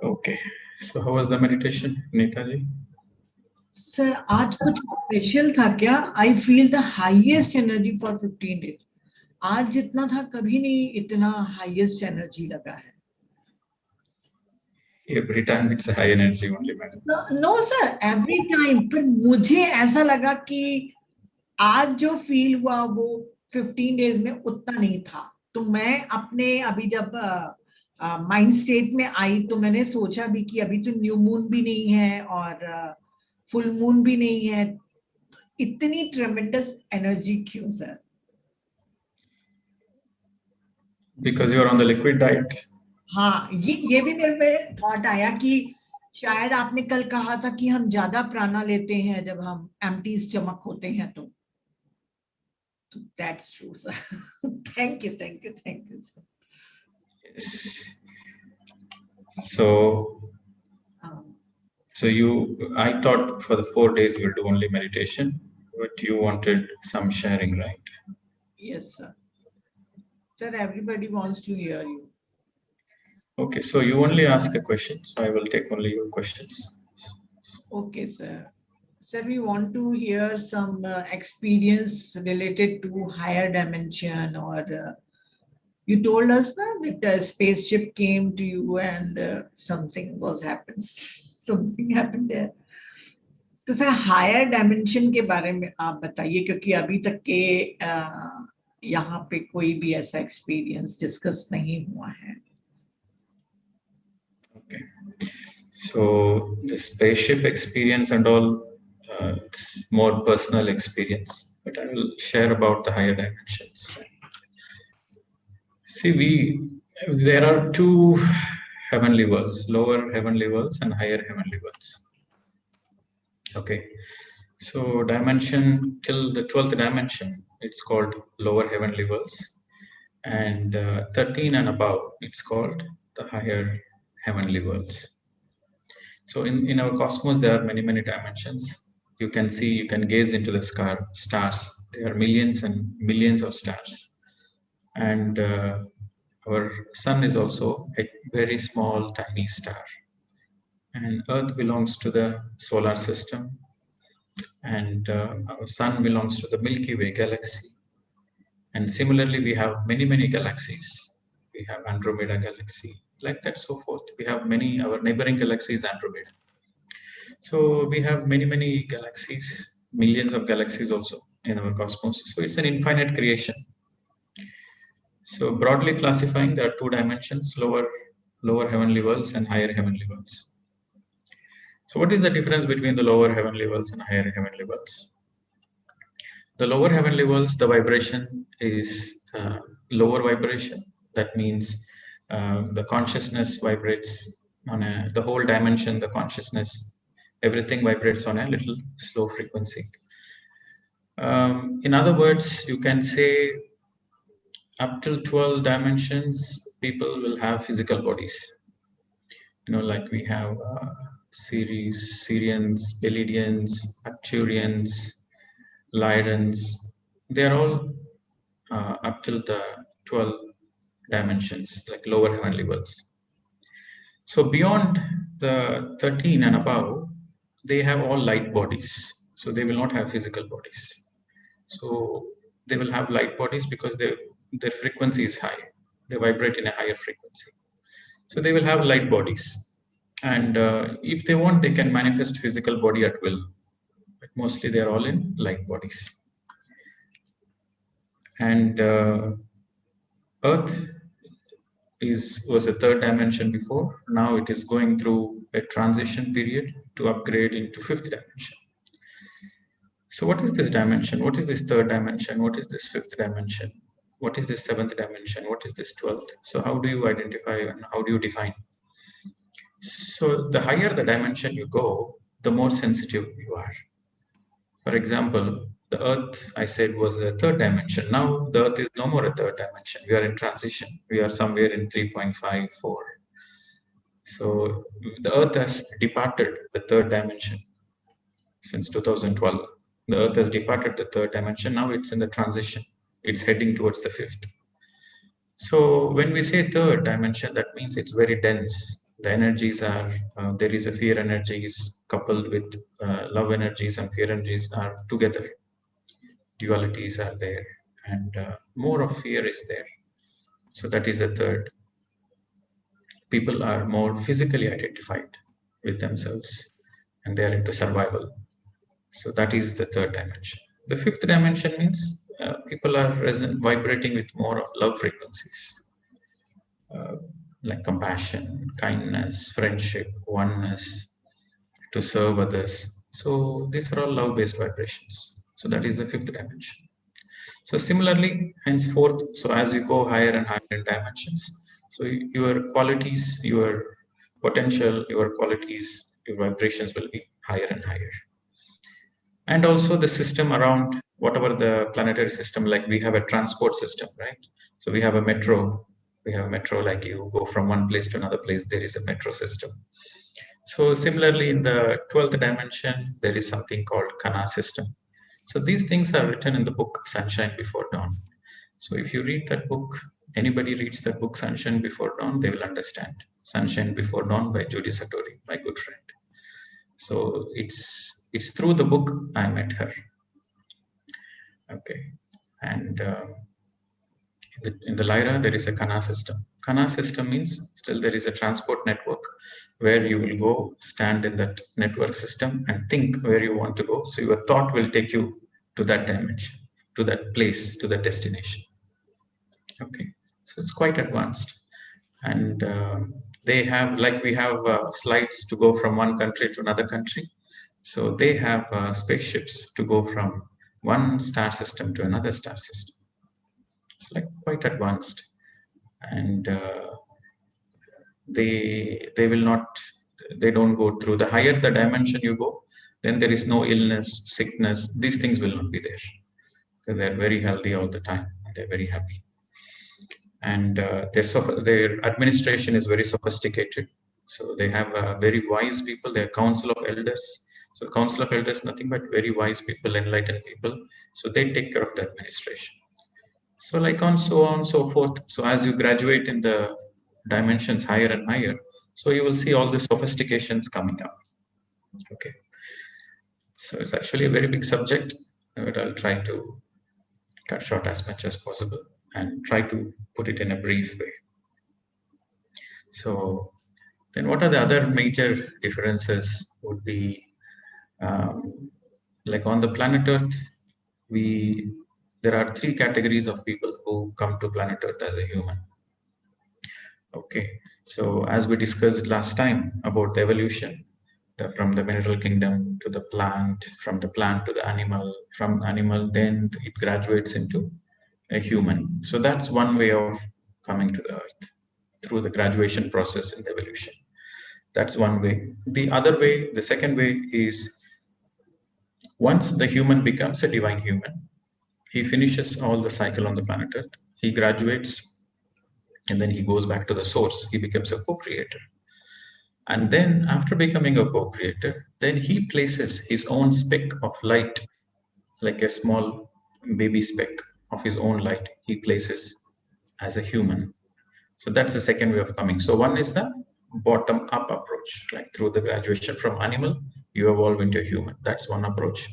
Okay. So how was the meditation, Neeta ji? Sir आज कुछ special था क्या? I feel the highest energy for 15 days. आज जितना था कभी नहीं इतना हाईएस्ट एनर्जी लगा है. Every time it's a high energy only, madam. No sir, every time. पर मुझे ऐसा लगा कि आज जो फील हुआ वो 15 डेज में उतना नहीं था. तो मैं अपने अभी जब माइंड स्टेट में आई तो मैंने सोचा भी कि अभी तो न्यू मून भी नहीं है और फुल मून भी नहीं है. इतनी ट्रेमेंडस एनर्जी क्यों sir? Because you are on the liquid diet. हाँ, ये भी मेरे में थॉट आया कि शायद आपने कल कहा था कि हम ज्यादा प्राणा लेते हैं जब हम एम्प्टी स्टमक होते हैं. तो that's true sir. Thank you sir. Yes. So I thought for the 4 days we'll do only meditation, but you wanted some sharing, right? Yes, sir. Sir, everybody wants to hear you. Okay, so you only ask a question, so I will take only your questions. Okay, sir. Sir, we want to hear some experience related to higher dimension, or you told us that a spaceship came to you and something was happened. Something happened there. तो sir higher dimension के बारे में आप बताइए, क्योंकि अभी तक के यहाँ पे कोई भी ऐसा एक्सपीरियंस डिस्कस नहीं हुआ है. Okay, so the spaceship experience and all, it's more personal experience, but I will share about the higher dimensions. See, there are two heavenly worlds, lower heavenly worlds and higher heavenly worlds. Okay, so dimension till the 12th dimension, it's called lower heavenly worlds, and 13 and above, it's called the higher heavenly worlds. So in our cosmos, there are many dimensions. You can see, you can gaze into the stars. There are millions and millions of stars, and our sun is also a very small, tiny star. And Earth belongs to the solar system, and our sun belongs to the Milky Way galaxy. And similarly, we have many galaxies. We have Andromeda galaxy, like that, so forth. We have many, our neighboring galaxy is Andromeda. So we have many galaxies, millions of galaxies also in our cosmos. So it's an infinite creation. So broadly classifying, there are two dimensions, lower heavenly worlds and higher heavenly worlds. So what is the difference between the lower heavenly worlds and higher heavenly worlds? The lower heavenly worlds, the vibration is lower vibration. That means the consciousness vibrates on the whole dimension, the consciousness, everything vibrates on a little slow frequency. In other words, you can say up till 12 dimensions, people will have physical bodies. Like we have Ceres, Sirians, Pleiadians, Arcturians, Lyrans. They are all up till the 12 dimensions, like lower heavenly worlds. So beyond the 13 and above, they have all light bodies. So they will not have physical bodies. So they will have light bodies because their frequency is high. They vibrate in a higher frequency. So they will have light bodies. And if they want, they can manifest physical body at will. But mostly they are all in light bodies. And Earth was a third dimension before. Now it is going through a transition period to upgrade into fifth dimension. So what is this dimension? What is this third dimension? What is this fifth dimension? What is this seventh dimension? What is this 12th? So how do you identify and how do you define? So the higher the dimension you go, the more sensitive you are. For example, the Earth, I said, was a third dimension. Now the Earth is no more a third dimension. We are in transition. We are somewhere in 3.54. So the Earth has departed the third dimension since 2012. The Earth has departed the third dimension. Now it's in the transition. It's heading towards the fifth. So when we say third dimension, that means it's very dense. The energies are, there is a fear energies coupled with love energies, and fear energies are together. Dualities are there, and more of fear is there. So that is the third. People are more physically identified with themselves, and they are into survival. So that is the third dimension. The fifth dimension means people are vibrating with more of love frequencies, uh, like compassion, kindness, friendship, oneness, to serve others. So these are all love-based vibrations. So that is the fifth dimension. So similarly, henceforth, so as you go higher and higher in dimensions, so your qualities, your potential, your qualities, your vibrations will be higher and higher. And also the system around whatever the planetary system, like we have a transport system, right? So we have a metro, like you go from one place to another place, there is a metro system. So similarly, in the 12th dimension, there is something called Kana system. So these things are written in the book Sunshine Before Dawn. So if you read that book, anybody reads that book Sunshine Before Dawn, they will understand. Sunshine Before Dawn by Judy Satori, my good friend. So it's through the book I met her. Okay, and in the Lyra there is a Kana system. Kana system means still there is a transport network where you will go stand in that network system and think where you want to go. So your thought will take you to that dimension, to that place, to that destination. Okay, so it's quite advanced, and they have, like we have flights to go from one country to another country. So they have spaceships to go from one star system to another star system. It's like quite advanced, and they will not, they don't go through. The higher the dimension you go, then there is no illness, sickness. These things will not be there because they're very healthy all the time. They're very happy, and their administration is very sophisticated. So they have very wise people. They're council of elders. So council of elders, nothing but very wise people, enlightened people. So they take care of the administration. So like on so forth. So as you graduate in the dimensions higher and higher, so you will see all the sophistications coming up. Okay. So it's actually a very big subject, but I'll try to cut short as much as possible and try to put it in a brief way. So then what are the other major differences would be, like on the planet Earth, there are three categories of people who come to planet Earth as a human. Okay, so as we discussed last time about the evolution, from the mineral kingdom to the plant, from the plant to the animal, from animal, then it graduates into a human. So that's one way of coming to the earth, through the graduation process in the evolution. That's one way. The other way, the second way is once the human becomes a divine human, he finishes all the cycle on the planet Earth, he graduates, and then he goes back to the source. He becomes a co-creator. And then after becoming a co-creator, then he places his own speck of light, like a small baby speck of his own light, he places as a human. So that's the second way of coming. So one is the bottom up approach, like through the graduation from animal, you evolve into a human. That's one approach.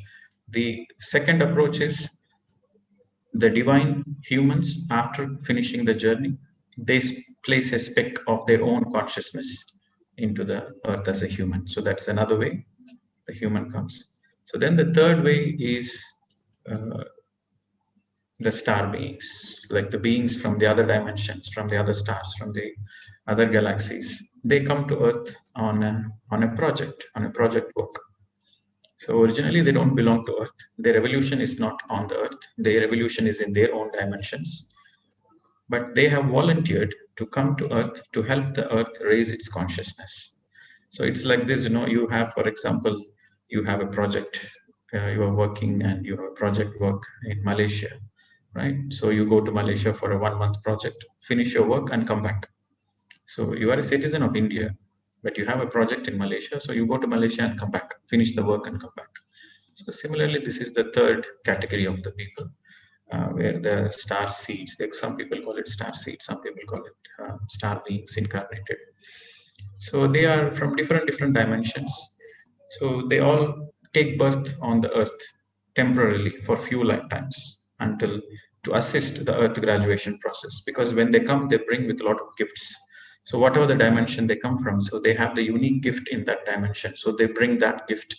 The second approach is the divine humans, after finishing the journey, they place a speck of their own consciousness into the earth as a human. So that's another way the human comes. So then the third way is the star beings, like the beings from the other dimensions, from the other stars, from the other galaxies. They come to Earth on a project work. So originally they don't belong to Earth. Their evolution is not on the Earth. Their evolution is in their own dimensions. But they have volunteered to come to Earth to help the Earth raise its consciousness. So it's like this, you have, for example, you have a project, you are working and you have project work in Malaysia, right? So you go to Malaysia for a 1-month project, finish your work and come back. So you are a citizen of India, but you have a project in Malaysia. So you go to Malaysia and come back, finish the work and come back. So similarly, this is the third category of the people. where the star seeds, some people call it star seeds, some people call it star beings incarnated. So they are from different dimensions. So they all take birth on the earth temporarily for few lifetimes until to assist the earth graduation process, because when they come, they bring with a lot of gifts. So whatever the dimension they come from, so they have the unique gift in that dimension. So they bring that gift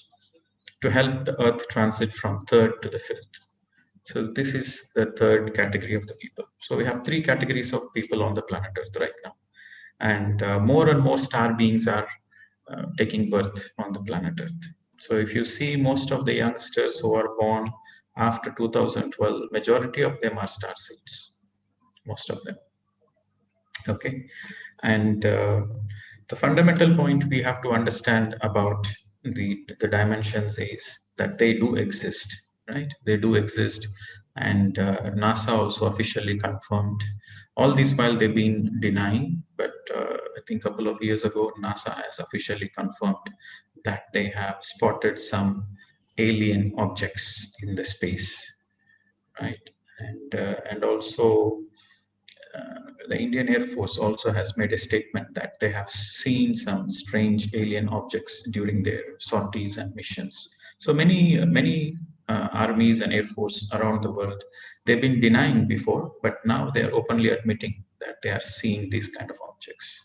to help the earth transit from third to the fifth. So this is the third category of the people. So we have three categories of people on the planet Earth right now. And more and more star beings are taking birth on the planet Earth. So if you see most of the youngsters who are born after 2012, majority of them are star seeds, most of them. Okay. And the fundamental point we have to understand about the dimensions is that they do exist, right? They do exist. And NASA also officially confirmed. All this while they've been denying, but I think a couple of years ago, NASA has officially confirmed that they have spotted some alien objects in the space, right? And also the Indian Air Force also has made a statement that they have seen some strange alien objects during their sorties and missions. So many armies and air force around the world, they've been denying before, but now they are openly admitting that they are seeing these kind of objects.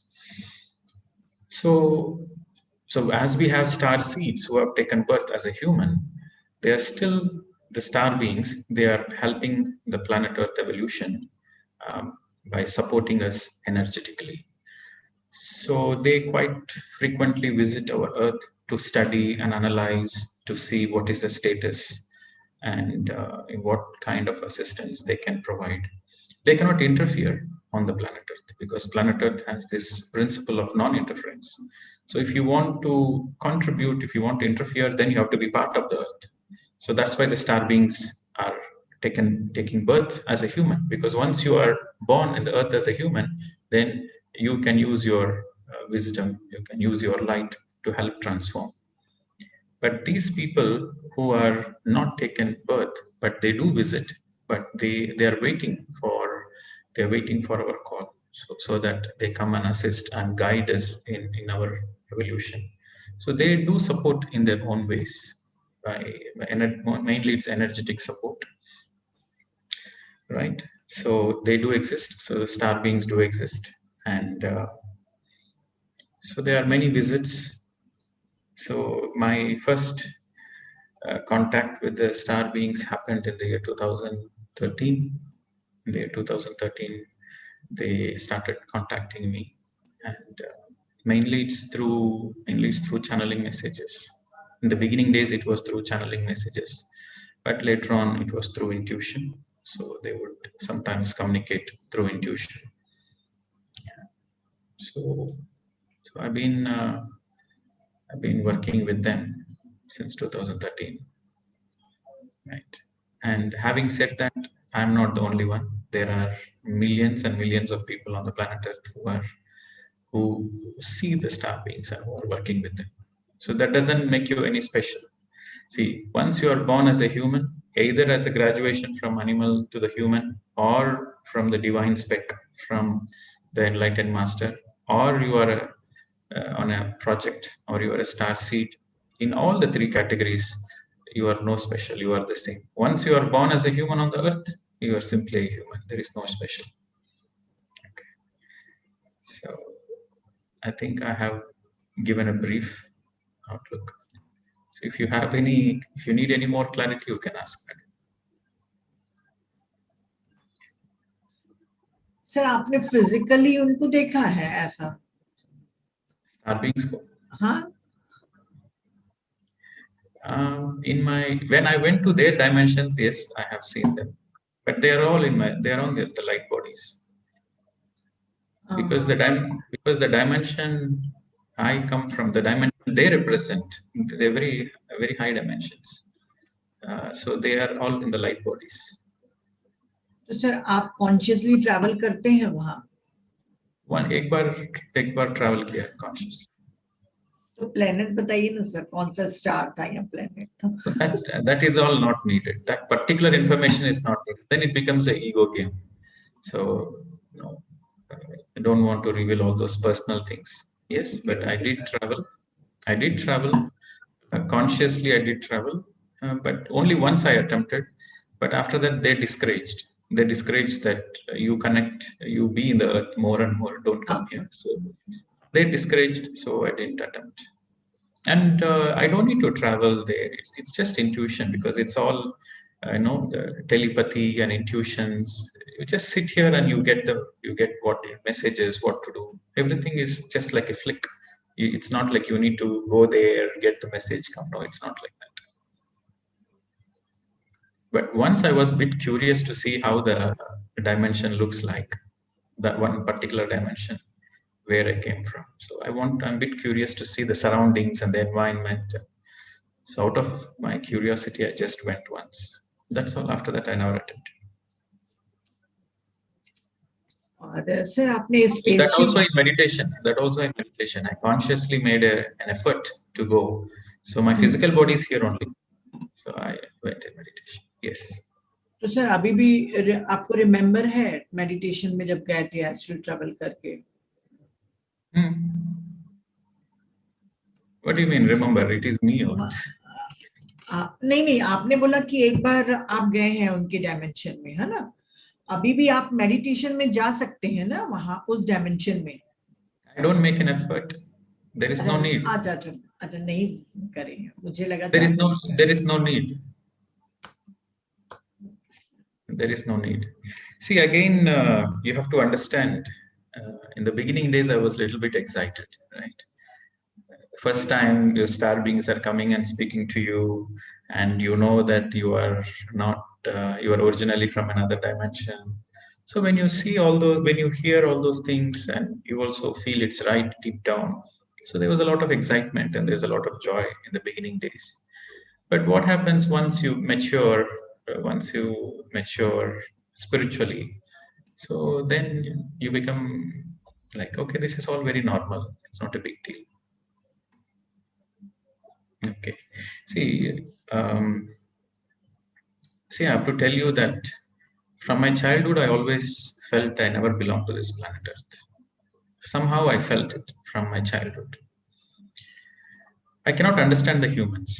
So as we have star seeds who have taken birth as a human, they are still the star beings. They are helping the planet Earth evolution by supporting us energetically. So they quite frequently visit our Earth to study and analyze, to see what is the status and what kind of assistance they can provide. They cannot interfere on the planet Earth because planet Earth has this principle of non-interference. So if you want to contribute, if you want to interfere, then you have to be part of the Earth. So that's why the star beings are taking birth as a human, because once you are born in the Earth as a human, then you can use your wisdom, you can use your light to help transform. But these people who are not taken birth, but they do visit, but they are waiting for our call, so that they come and assist and guide us in our evolution. So they do support in their own ways. Mainly it's energetic support, right? So they do exist. So the star beings do exist, and so there are many visits. So my first contact with the star beings happened in the year 2013. In the year 2013, they started contacting me, and mainly it's through channeling messages. In the beginning days, it was through channeling messages, but later on, it was through intuition. So they would sometimes communicate through intuition. Yeah. So I've been working with them since 2013, right? And having said that, I'm not the only one. There are millions and millions of people on the planet Earth who see the star beings and who are working with them. So that doesn't make you any special. See, once you are born as a human, either as a graduation from animal to the human, or from the divine spec, from the enlightened master, or you are on a project, or you are a star seed, in all the three categories, you are no special, you are the same. Once you are born as a human on the earth, you are simply a human. There is no special. Okay. So I think I have given a brief outlook. So if you need any more clarity, you can ask me. Sir आपने physically उनको देखा है ऐसा? Star beings को? हाँ. When I went to their dimensions, yes, I have seen them, but they are all on the light bodies. Because the dimension I come from, the dimension they represent, they're very high dimensions. So they are all in the light bodies. तो sir आप consciously travel करते हैं वहाँ? एक बार travel किया consciously. तो planet बताइए ना सर, कौन सा स्टार था या प्लेनेट था? That is all not needed. That particular information is not needed. then it becomes an ego game. So, no, I don't want to reveal all those personal things. Yes, but I did travel. I did travel. Consciously, I did travel, but only once I attempted. But after that, they discouraged. They discouraged that you connect, you be in the earth more and more. Don't come here. So they discouraged. So I didn't attempt. And I don't need to travel there. It's just intuition, because it's all the telepathy and intuitions. You just sit here and you get what messages, what to do. Everything is just like a flick. It's not like you need to go there, get the message, come. No, it's not like that. But once I was a bit curious to see how the dimension looks like, that one particular dimension where I came from. So I'm a bit curious to see the surroundings and the environment. So out of my curiosity, I just went once. That's all. After that, I never attempted. और sir आपने That spaceship also in meditation. That also in meditation. I consciously made an effort to go. So my physical body is here only. So I went in meditation. Yes. तो sir अभी भी आपको remember है meditation में जब गए थे astral travel करके? What do you mean? Remember, it is me. Or... नहीं आपने बोला कि एक बार आप गए हैं उनके डायमेंशन में, है ना? अभी भी आप मेडिटेशन में जा सकते हैं ना वहां उस डायमेंशन में? I don't make an effort. There is no need. अच्छा नहीं करें, मुझे लगा there is no need. There is no need. See, again, you have to understand. In the beginning days, I was a little bit excited, right? First time your star beings are coming and speaking to you, and you know that you are not, you are originally from another dimension. So when you see all those, when you hear all those things, and you also feel it's right deep down. So there was a lot of excitement and there's a lot of joy in the beginning days. But what happens once you mature, spiritually, so then you become like, okay, this is all very normal. It's not a big deal. Okay. See, I have to tell you that from my childhood, I always felt I never belonged to this planet Earth. Somehow I felt it from my childhood. I cannot understand the humans.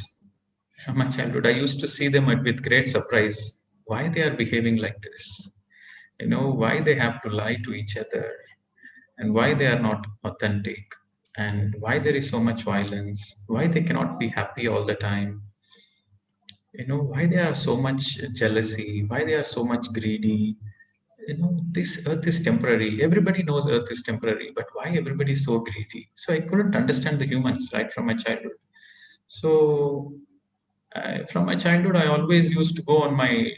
From my childhood, I used to see them with great surprise. Why they are behaving like this? Why they have to lie to each other, and why they are not authentic, and why there is so much violence, why they cannot be happy all the time, why they are so much jealousy, why they are so much greedy. This earth is temporary. Everybody knows earth is temporary, but why everybody is so greedy? So I couldn't understand the humans right from my childhood. So from my childhood, I always used to go on my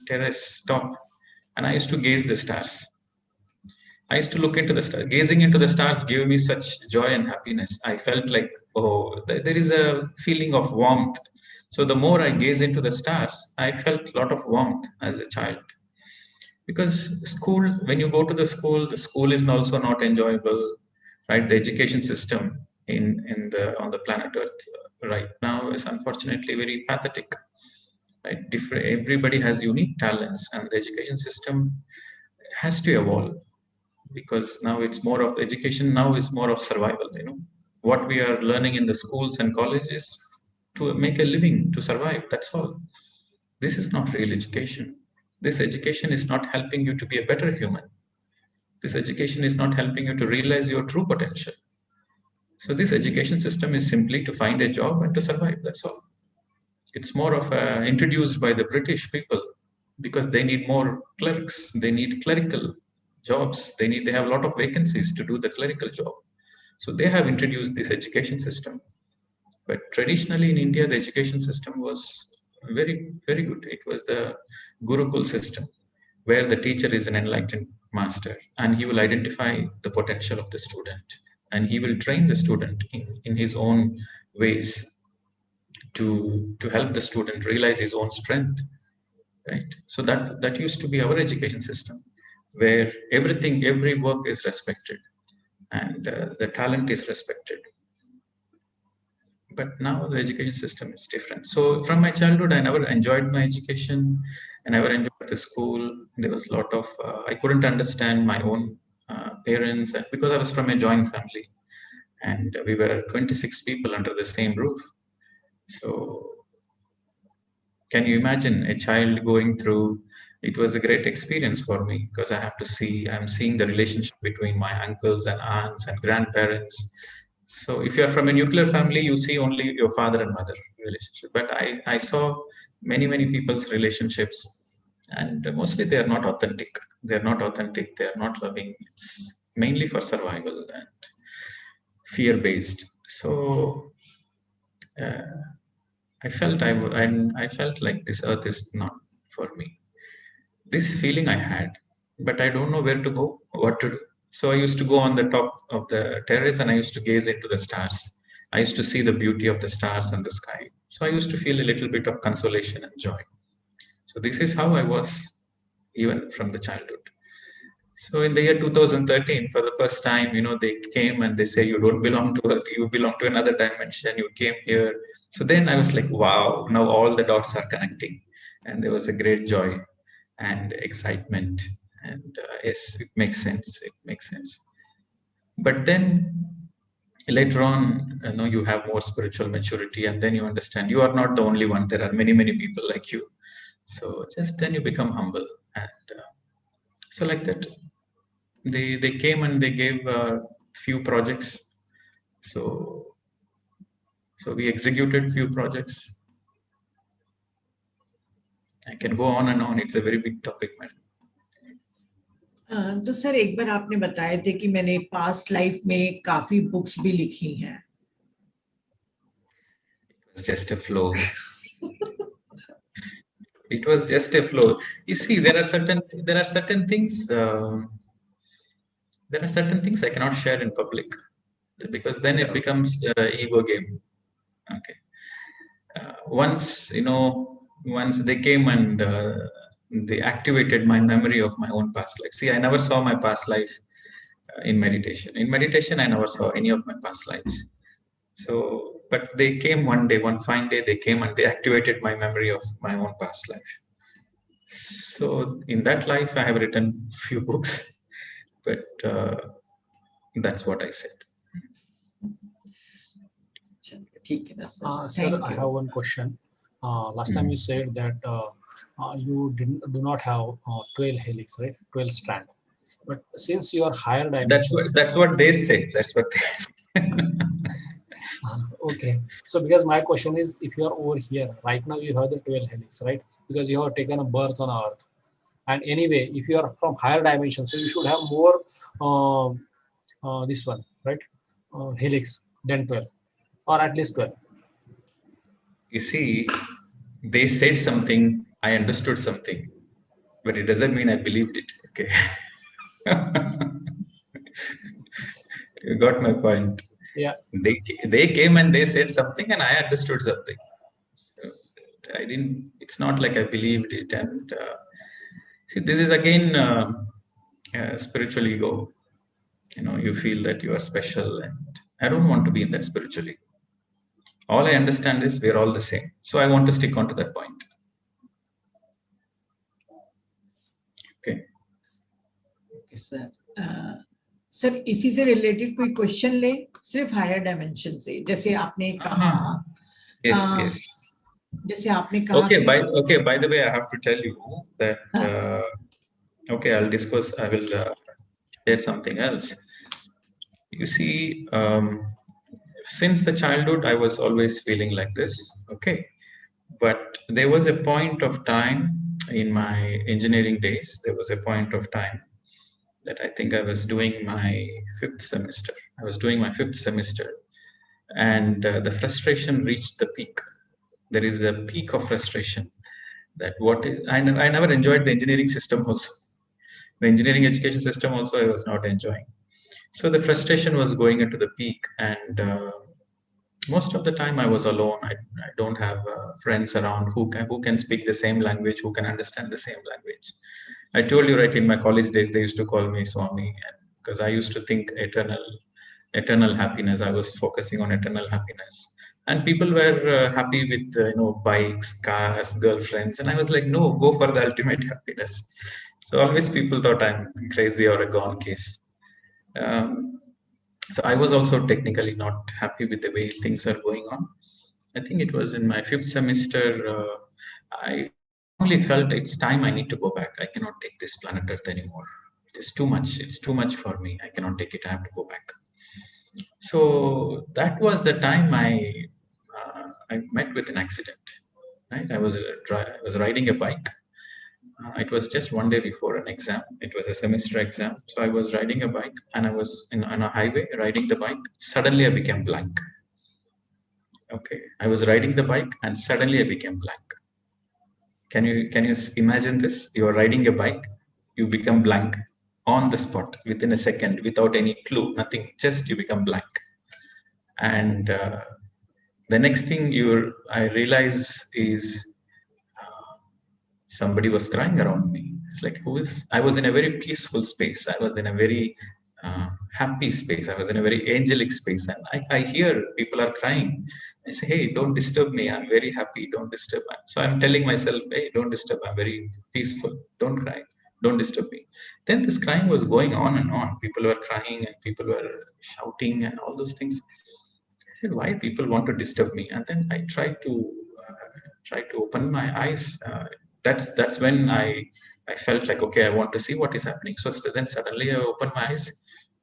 terrace top, and I used to gaze the stars. I used to look into the stars. Gazing into the stars gave me such joy and happiness. I felt like, oh, there is a feeling of warmth. So the more I gaze into the stars, I felt a lot of warmth as a child. Because school, when you go to the school is also not enjoyable, right? The education system on the planet Earth right now is unfortunately very pathetic. Right? Everybody has unique talents, and the education system has to evolve, because now it's more of education. Now is more of survival. What we are learning in the schools and colleges to make a living, to survive. That's all. This is not real education. This education is not helping you to be a better human. This education is not helping you to realize your true potential. So this education system is simply to find a job and to survive. That's all. It's more of introduced by the British people, because they need more clerks. They need clerical jobs. They have a lot of vacancies to do the clerical job. So they have introduced this education system. But traditionally in India, the education system was very, very good. It was the Gurukul system, where the teacher is an enlightened master, and he will identify the potential of the student, and he will train the student in his own ways to help the student realize his own strength. Right? So that used to be our education system, where every work is respected, and the talent is respected. but now the education system is different. So from my childhood, I never enjoyed my education. I never enjoyed the school. There was a lot of I couldn't understand my own parents because I was from a joint family, and we were 26 people under the same roof. So can you imagine a child going through? It was a great experience for me because I'm seeing the relationship between my uncles and aunts and grandparents. So if you're from a nuclear family, you see only your father and mother relationship. But I saw many people's relationships, and mostly they are not authentic. They're not authentic. They are not loving. It's mainly for survival and fear based. So uh, I felt like this earth is not for me. This feeling I had, but I don't know where to go, what to do. So I used to go on the top of the terrace and I used to gaze into the stars. I used to see the beauty of the stars and the sky. So I used to feel a little bit of consolation and joy. So this is how I was even from the childhood. So in the year 2013, for the first time, they came and they say, you don't belong to Earth, you belong to another dimension, you came here. So then I was like, wow, now all the dots are connecting. And there was a great joy and excitement. And yes, it makes sense. It makes sense. But then later on, you have more spiritual maturity, and then you understand you are not the only one. There are many people like you. So just then you become humble. And so like that, they came and they gave a few projects. So we executed few projects. I can go on and on. It's a very big topic, man. तो sir एक बार आपने बताए थे कि मैंने past life में काफी books भी लिखी हैं. It's just a flow. It was just a flow. You see, there are certain things. There are certain things I cannot share in public because then it becomes ego game. Okay. Once they came and they activated my memory of my own past life. See, I never saw my past life in meditation. In meditation, I never saw any of my past lives. So, but they came one day, one fine day, they came and they activated my memory of my own past life. So in that life, I have written few books, but that's what I said. Sir, I have one question. Last time you said that you do not have 12 helix, right? 12 strands. But since you are higher dimensions, that's what they say. That's what they say. Okay. So because my question is, if you are over here right now, you have the 12 helix, right? Because you have taken a birth on Earth. And anyway, if you are from higher dimensions, so you should have more this one, right? Helix than 12, or at least 12. You see, they said something, I understood something, but it doesn't mean I believed it. Okay. You got my point. Yeah. They came and they said something and I understood something. It's not like I believed it. And see, this is again spiritual ego. You feel that you are special, and I don't want to be in that spiritually. All I understand is we're all the same. So I want to stick on to that point. Okay. Okay, sir. Sir इसी से related कोई question ले, सिर्फ higher dimension से, जैसे आपने कहा. Yes. जैसे आपने कहा. Okay. By the way, I have to tell you that. Okay, I will share something else. You see, since the childhood, I was always feeling like this. Okay, but there was a point of time in my engineering days. There was a point of time that I think I was doing my fifth semester. And the frustration reached the peak. There is a peak of frustration. I never enjoyed the engineering system also. The engineering education system also I was not enjoying. So the frustration was going into the peak, and most of the time I was alone. I don't have friends around who can speak the same language, who can understand the same language. I told you, right, in my college days, they used to call me Swami, because I used to think eternal happiness. I was focusing on eternal happiness. And people were happy with bikes, cars, girlfriends, and I was like, no, go for the ultimate happiness. So always people thought I'm crazy or a gone case. So I was also technically not happy with the way things are going on. I think it was in my 5th semester. I only felt it's time I need to go back. I cannot take this planet Earth anymore. It is too much. It's too much for me. I cannot take it. I have to go back. So that was the time I met with an accident. Right, I was riding a bike. It was just one day before an exam. It was a semester exam. So I was riding a bike and I was on a highway riding the bike. Suddenly I became blank. Okay, I was riding the bike and suddenly I became blank. Can you imagine this? You are riding a bike, you become blank on the spot within a second without any clue, nothing, just you become blank. And the next thing I realize is somebody was crying around me. It's like, who is? I was in a very peaceful space. I was in a very happy space. I was in a very angelic space, and I hear people are crying. I say, hey, don't disturb me. I'm very happy. Don't disturb. So I'm telling myself, hey, don't disturb. I'm very peaceful. Don't cry. Don't disturb me. Then this crying was going on and on. People were crying and people were shouting and all those things. I said, why people want to disturb me? And then I tried to open my eyes. That's when I felt like, okay, I want to see what is happening. So then suddenly I opened my eyes.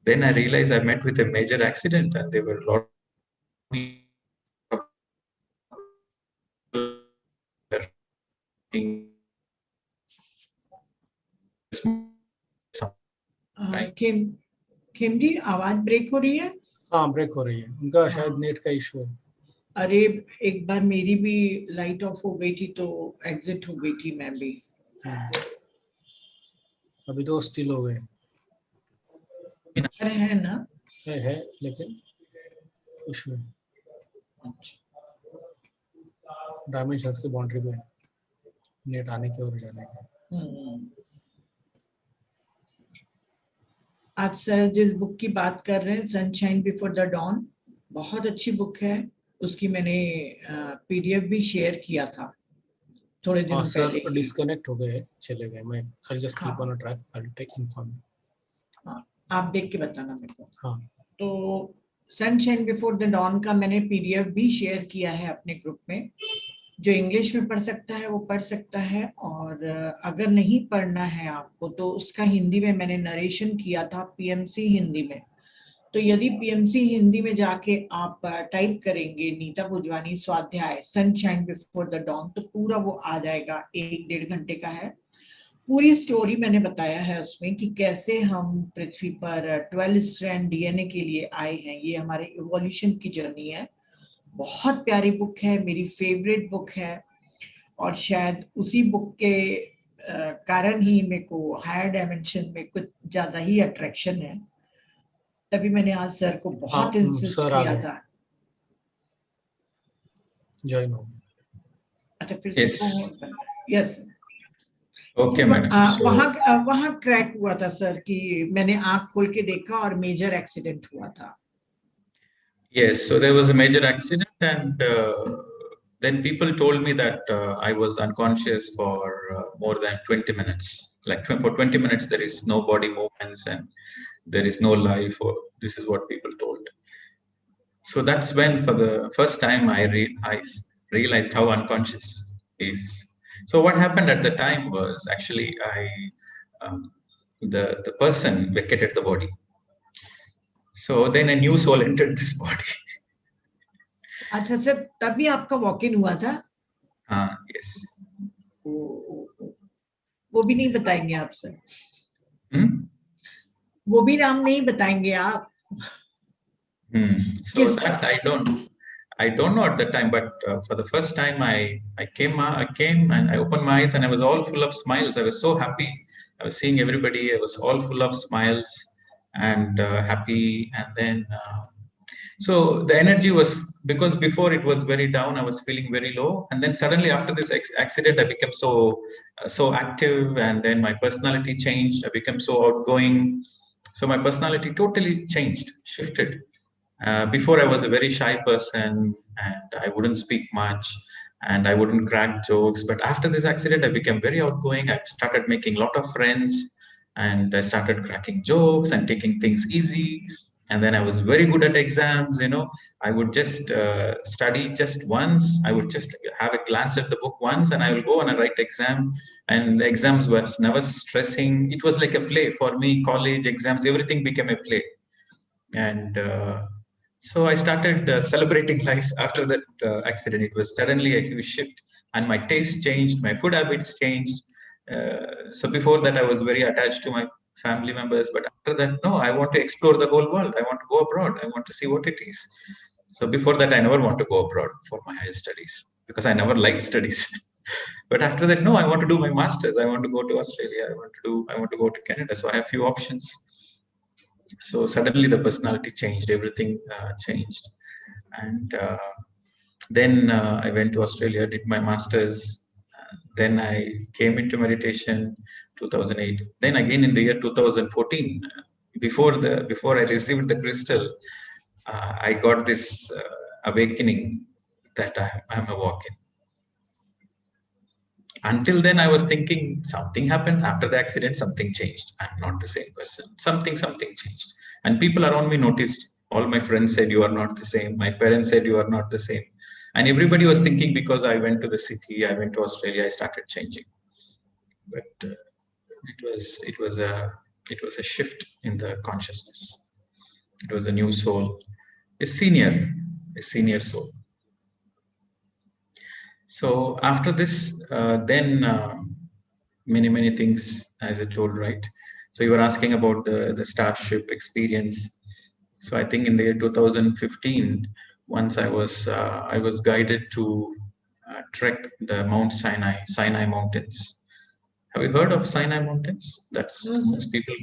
Then I realized I met with a major accident, and there were a lot of people. Khem जी, आवाज break हो रही है? हाँ, break हो रही है, उनका शायद नेट का इशू है। अरे एक बार मेरी भी लाइट ऑफ हो गई थी तो एग्जिट हो गई थी मैं भी। अभी तो स्टिल हो गए है ना? है लेकिन इशू है। डायमेंशंस की बाउंड्री पे नेट आने की और जाने की। आज सर जिस बुक की बात कर रहे हैं, सनशाइन बिफोर द डॉन, बहुत अच्छी बुक है। उसकी मैंने पीडीएफ भी शेयर किया था थोड़े दिनों पहले। सर डिस्कनेक्ट हो गए, चले गए। मैं I just click on a track, I will take inform. हाँ, आप देख के बताना मेरे को। हाँ, तो सनशाइन बिफोर द डॉन का मैंने पीडीएफ भी शेयर किया है अपने ग्रुप में। जो इंग्लिश में पढ़ सकता है वो पढ़ सकता है, और अगर नहीं पढ़ना है आपको तो उसका हिंदी में मैंने नरेशन किया था पीएमसी हिंदी में। तो यदि पीएमसी हिंदी में जाके आप टाइप करेंगे नीता भुजवानी स्वाध्याय सनशाइन बिफोर द डॉन, तो पूरा वो आ जाएगा। 1-1.5 घंटे का है। पूरी स्टोरी मैंने बताया है उसमें कि कैसे हम पृथ्वी पर 12 स्ट्रैंड डीएनए के लिए आए हैं। ये हमारे इवोल्यूशन की जर्नी है। बहुत प्यारी बुक है, मेरी फेवरेट बुक है, और शायद उसी बुक के कारण ही मेरे को हायर डायमेंशन में कुछ ज्यादा ही अट्रैक्शन है। तभी मैंने आज सर को बहुत इंसिस्ट किया था। जॉइन हो। अच्छा, फिर यस ओके मैडम। वहाँ क्रैक हुआ था सर कि मैंने आंख खोल के देखा और मेजर एक्सीडेंट हुआ था। Yes, so there was a major accident, and then people told me that I was unconscious for more than 20 minutes. Like for 20 minutes, there is no body movements and there is no life, or this is what people told. So that's when for the first time I realized how unconscious is. So what happened at the time was actually the person vacated the body. So then a new soul entered this body. अच्छा sir, तभी आपका walk in हुआ था? हाँ, yes. वो भी नहीं बताएंगे आप सर? वो भी नाम नहीं बताएंगे आप? So that I don't know at the time, but for the first time I came and I opened my eyes and I was all full of smiles. I was so happy. I was seeing everybody. I was all full of smiles and happy. And then so the energy was, because before it was very down, I was feeling very low, and then suddenly after this accident I became so active, and then my personality changed. I became so outgoing. So my personality totally changed, shifted. Before I was a very shy person, and I wouldn't speak much, and I wouldn't crack jokes. But after this accident, I became very outgoing. I started making a lot of friends, and I started cracking jokes and taking things easy. And then I was very good at exams. I would just study just once. I would just have a glance at the book once, and I will go on a write exam. And the exams was never stressing. It was like a play for me. College exams, everything became a play. And so I started celebrating life after that accident. It was suddenly a huge shift, and my taste changed, my food habits changed. So before that, I was very attached to my family members, but after that, no, I want to explore the whole world. I want to go abroad. I want to see what it is. So before that, I never want to go abroad for my higher studies because I never liked studies. But after that, no, I want to do my masters. I want to go to Australia. I want to go to Canada. So I have few options. So suddenly the personality changed, everything changed. And then I went to Australia, did my masters. Then I came into meditation 2008. Then again in the year 2014, before I received the crystal, I got this awakening that I'm a walk-in. Until then, I was thinking something happened after the accident, something changed. I'm not the same person. Something changed. And people around me noticed. All my friends said, you are not the same. My parents said, you are not the same. And everybody was thinking because I went to the city, I went to Australia, I started changing. But it was a shift in the consciousness. It was a new soul, a senior soul. So after this, then many things, as I told, right? So you were asking about the Starship experience. So I think in the year 2015, once I was guided to trek the Mount Sinai Mountains. Have you heard of Sinai Mountains? That's most people.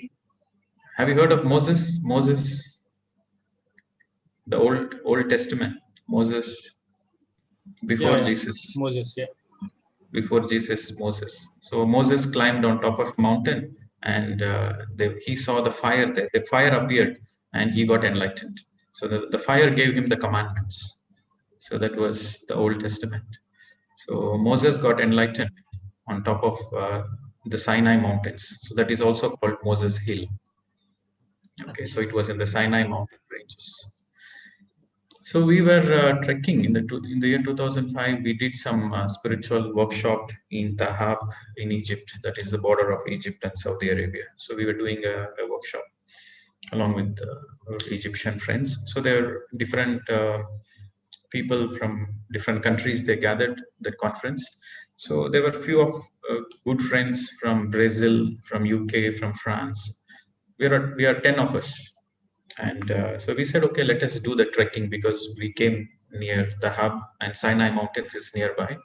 Have you heard of Moses? Moses, the Old Testament. Moses. Before Jesus. Moses, yeah. Before Jesus, Moses. So Moses climbed on top of a mountain, and he saw the fire there. The fire appeared, and he got enlightened. So the fire gave him the commandments. So that was the Old Testament. So Moses got enlightened on top of the Sinai Mountains. So that is also called Moses Hill. Okay, so it was in the Sinai mountain ranges. So we were trekking in the year 2005. We did some spiritual workshop in Tahab in Egypt. That is the border of Egypt and Saudi Arabia. So we were doing a workshop along with our Egyptian friends. So there are different people from different countries. They gathered that conference. So there were few of good friends from Brazil, from UK, from France. We are 10 of us. And so we said, okay, let us do the trekking because we came near the hub and Sinai Mountains is nearby.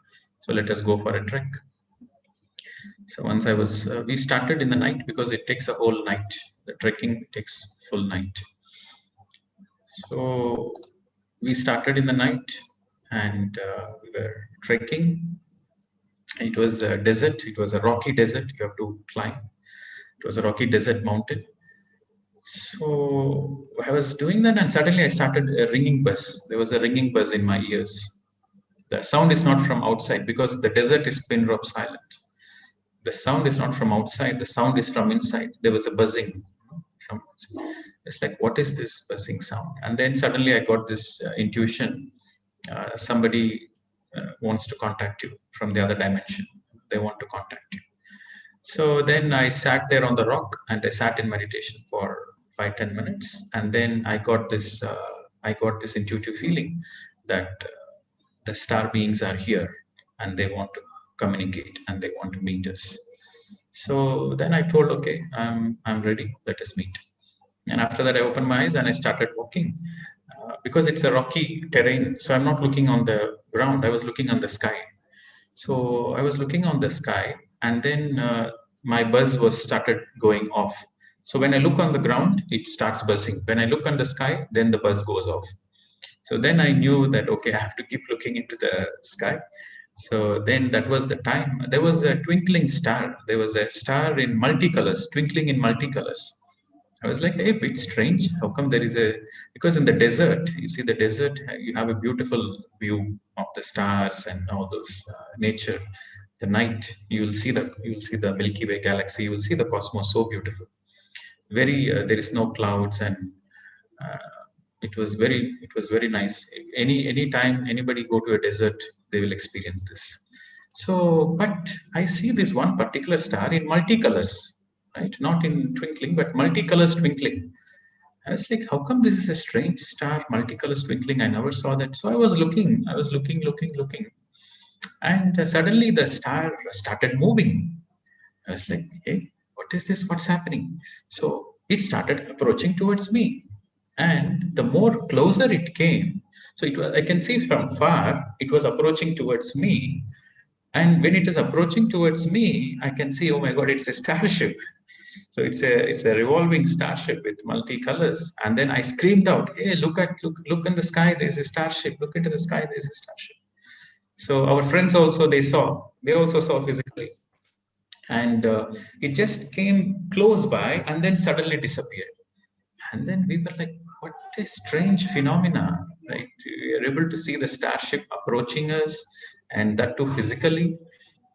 So let us go for a trek. So once we started in the night because it takes a whole night. The trekking takes full night. So we started in the night and we were trekking. It was a desert. It was a rocky desert. You have to climb. It was a rocky desert mountain. So I was doing that and suddenly I started a ringing buzz. There was a ringing buzz in my ears. The sound is not from outside because the desert is pin drop silent. The sound is not from outside. The sound is from inside. There was a buzzing. It's like, what is this buzzing sound? And then suddenly I got this intuition. Somebody wants to contact you from the other dimension. They want to contact you. So then I sat there on the rock and I sat in meditation for 5-10 minutes, and then I got this intuitive feeling that the star beings are here and they want to communicate and they want to meet us. So then I told, okay, I'm ready. Let us meet. And after that, I opened my eyes and I started walking because it's a rocky terrain. So I'm not looking on the ground. I was looking on the sky. So I was looking on the sky, and then my buzz started going off. So when I look on the ground, it starts buzzing. When I look on the sky, then the buzz goes off. So then I knew that, okay, I have to keep looking into the sky. So then that was the time. There was a twinkling star. There was a star in multicolors, twinkling in multicolors. I was like, hey, a bit strange. How come there is because in the desert, you see the desert, you have a beautiful view of the stars and all those nature. The night, you will see the Milky Way galaxy. You will see the cosmos, so beautiful. There is no clouds, and uh, it was very nice. Any time anybody go to a desert, they will experience this. So, but I see this one particular star in multicolors, right? Not in twinkling, but multicolors twinkling. I was like, how come this is a strange star, multicolors twinkling? I never saw that. So I was looking, looking. And suddenly the star started moving. I was like, hey, what is this? What's happening? So it started approaching towards me. And the more closer it came, so it was, I can see from far, it was approaching towards me. And when it is approaching towards me, I can see, oh my God, it's a starship. So it's a revolving starship with multi-colors. And then I screamed out, hey, look in the sky, there's a starship. Look into the sky, there's a starship. So our friends also, they also saw physically. And it just came close by and then suddenly disappeared. And then we were like, what a strange phenomena, right? We are able to see the starship approaching us, and that too physically.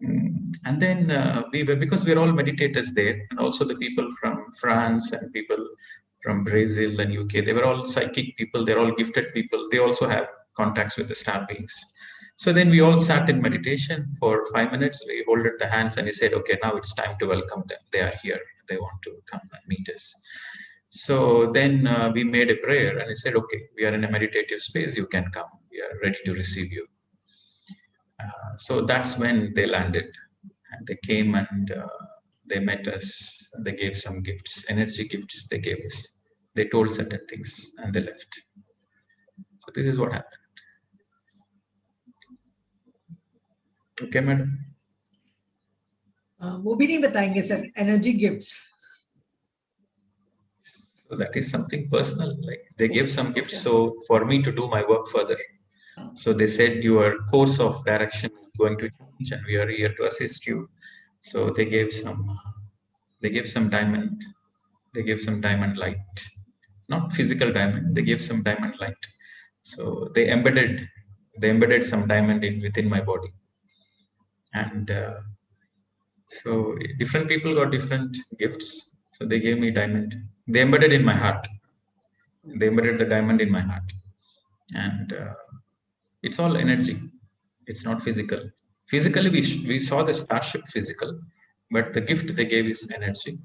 And then because we're all meditators there, and also the people from France and people from Brazil and UK, they were all psychic people, they're all gifted people. They also have contacts with the star beings. So then we all sat in meditation for 5 minutes. We holded the hands and he said, okay, now it's time to welcome them. They are here. They want to come and meet us. So then we made a prayer and he said, okay, we are in a meditative space. You can come. We are ready to receive you. So that's when they landed. And they came and they met us. They gave some gifts, energy gifts they gave us. They told certain things and they left. So this is what happened. Okay, madam. वो भी नहीं बताएंगे sir, energy gifts. So that is something personal. Like they gave some gifts, so for me to do my work further. So they said your course of direction is going to change, and we are here to assist you. So they gave some diamond. They gave some diamond light, not physical diamond. They gave some diamond light. So they embedded some diamond within my body, and so different people got different gifts. So they gave me diamond. They embedded in my heart. They embedded the diamond in my heart, and it's all energy. It's not physical. Physically, we saw the starship physical, but the gift they gave is energy.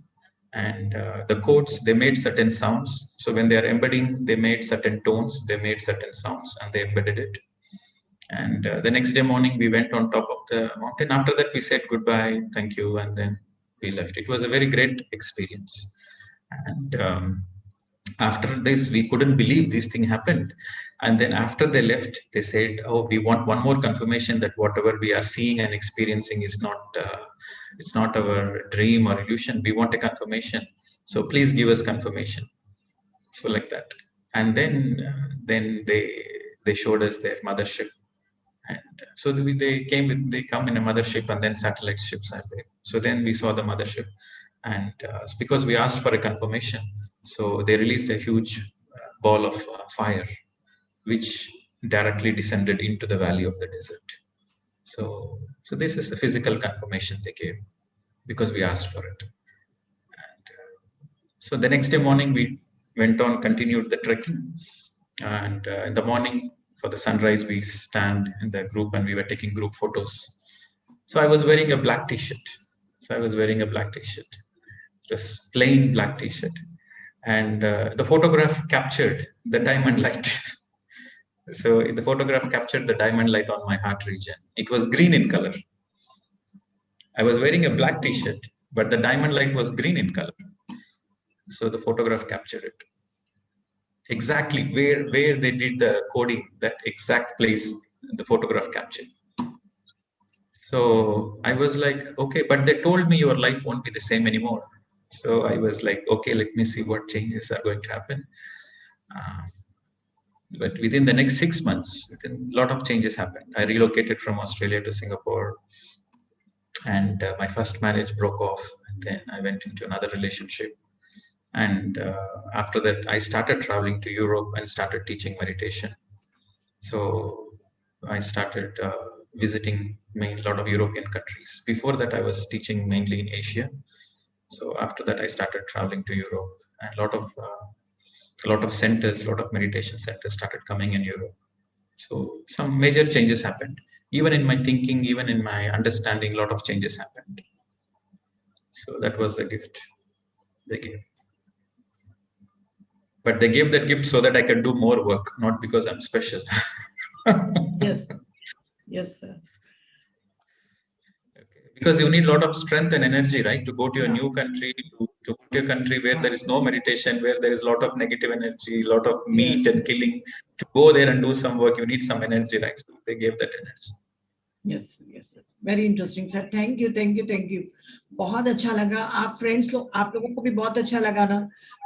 And the codes, they made certain sounds. So when they are embedding, they made certain tones, they made certain sounds, and they embedded it. And the next day morning, we went on top of the mountain. After that, we said goodbye, thank you, and then we left. It was a very great experience. And after this, we couldn't believe this thing happened. And then after they left, they said, oh, we want one more confirmation that whatever we are seeing and experiencing is not, it's not our dream or illusion. We want a confirmation. So please give us confirmation. So like that. And then they showed us their mothership. And so they come in a mothership, and then satellite ships are there. So then we saw the mothership. And because we asked for a confirmation, so they released a huge ball of fire, which directly descended into the valley of the desert. So this is the physical confirmation they gave because we asked for it. And so the next day morning, we went on, continued the trekking. And in the morning, for the sunrise, we stand in the group and we were taking group photos. So I was wearing a black t-shirt. Just plain black t-shirt. And the photograph captured the diamond light. So the photograph captured the diamond light on my heart region. It was green in color. I was wearing a black t-shirt, but the diamond light was green in color. So the photograph captured it. Exactly where they did the coding, that exact place the photograph captured. So I was like, okay, but they told me your life won't be the same anymore. So I was like, okay, let me see what changes are going to happen. But within the next 6 months, a lot of changes happened. I relocated from Australia to Singapore, and my first marriage broke off. And then I went into another relationship. And after that, I started traveling to Europe and started teaching meditation. So I started visiting a lot of European countries. Before that, I was teaching mainly in Asia. So after that, I started traveling to Europe, and a lot of centers, a lot of meditation centers started coming in Europe. So some major changes happened. Even in my thinking, even in my understanding, a lot of changes happened. So that was the gift they gave. But they gave that gift so that I can do more work, not because I'm special. Yes. Yes, sir. Because you need a lot of strength and energy, right, to go to a Yeah. new country, to go to a country where there is no meditation, where there is a lot of negative energy, a lot of meat Yes. and killing. To go there and do some work, you need some energy, right? So they gave that energy. Yes, yes, sir. Very interesting, sir. Thank you, thank you, thank you. बहुत अच्छा लगा. आप friends लोग, आप लोगों को भी बहुत अच्छा लगा ना.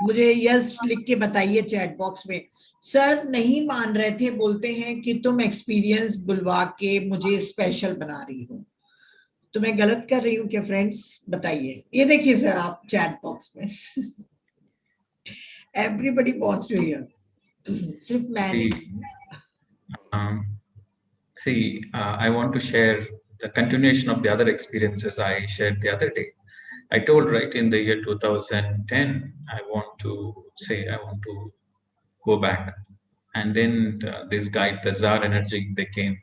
मुझे यस लिख के बताइए चैट बॉक्स में. सर नहीं मान रहे थे, बोलते हैं कि तुम एक्सपीरियंस बुलवा के मुझे स्पेशल बना रही हो. तो मैं गलत कर रही हूँ क्या फ्रेंड्स? बताइए. ये देखिए सर आप चैट बॉक्स में. Everybody wants to hear. सिर्फ मैं नहीं. See, I want to share the continuation of the other experiences I shared the other day. I told, right, in the year 2010, I want to go back. And then this guide, the Tsar Energy, they came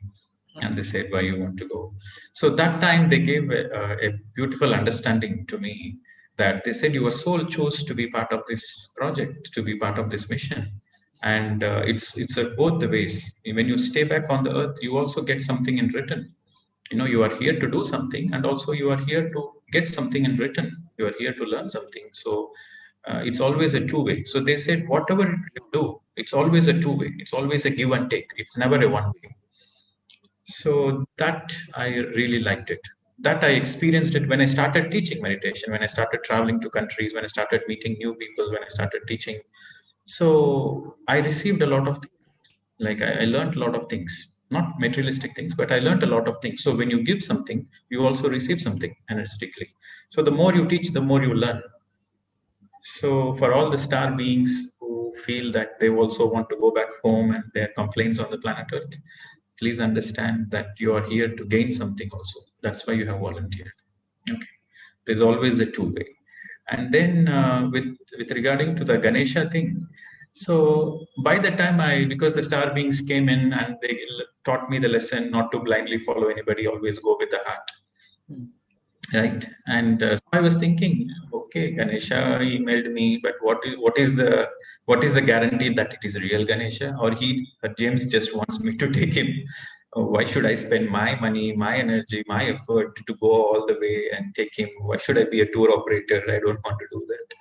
and they said, why you want to go? So that time they gave a beautiful understanding to me, that they said, your soul chose to be part of this project, to be part of this mission. And it's both the ways. When you stay back on the earth, you also get something in return. You know, you are here to do something, and also you are here to get something in return. You are here to learn something. So it's always a two-way. So they said, whatever you do, it's always a two-way. It's always a give and take. It's never a one-way. So that I really liked it. That I experienced it when I started teaching meditation, when I started traveling to countries, when I started meeting new people, when I started teaching. So I received a lot of things. Like I learned a lot of things, not materialistic things, but I learned a lot of things. So when you give something, you also receive something energetically. So the more you teach, the more you learn. So for all the star beings who feel that they also want to go back home and their complaints on the planet Earth, please understand that you are here to gain something also. That's why you have volunteered. Okay. There's always a two-way. And then with regarding to the Ganesha thing, so by the time because the star beings came in and they taught me the lesson not to blindly follow anybody, always go with the heart. Right. And so I was thinking, okay, Ganesha emailed me, but what is the guarantee that it is real Ganesha, or James just wants me to take him? Why should I spend my money, my energy, my effort to go all the way and take him? Why should I be a tour operator? I don't want to do that.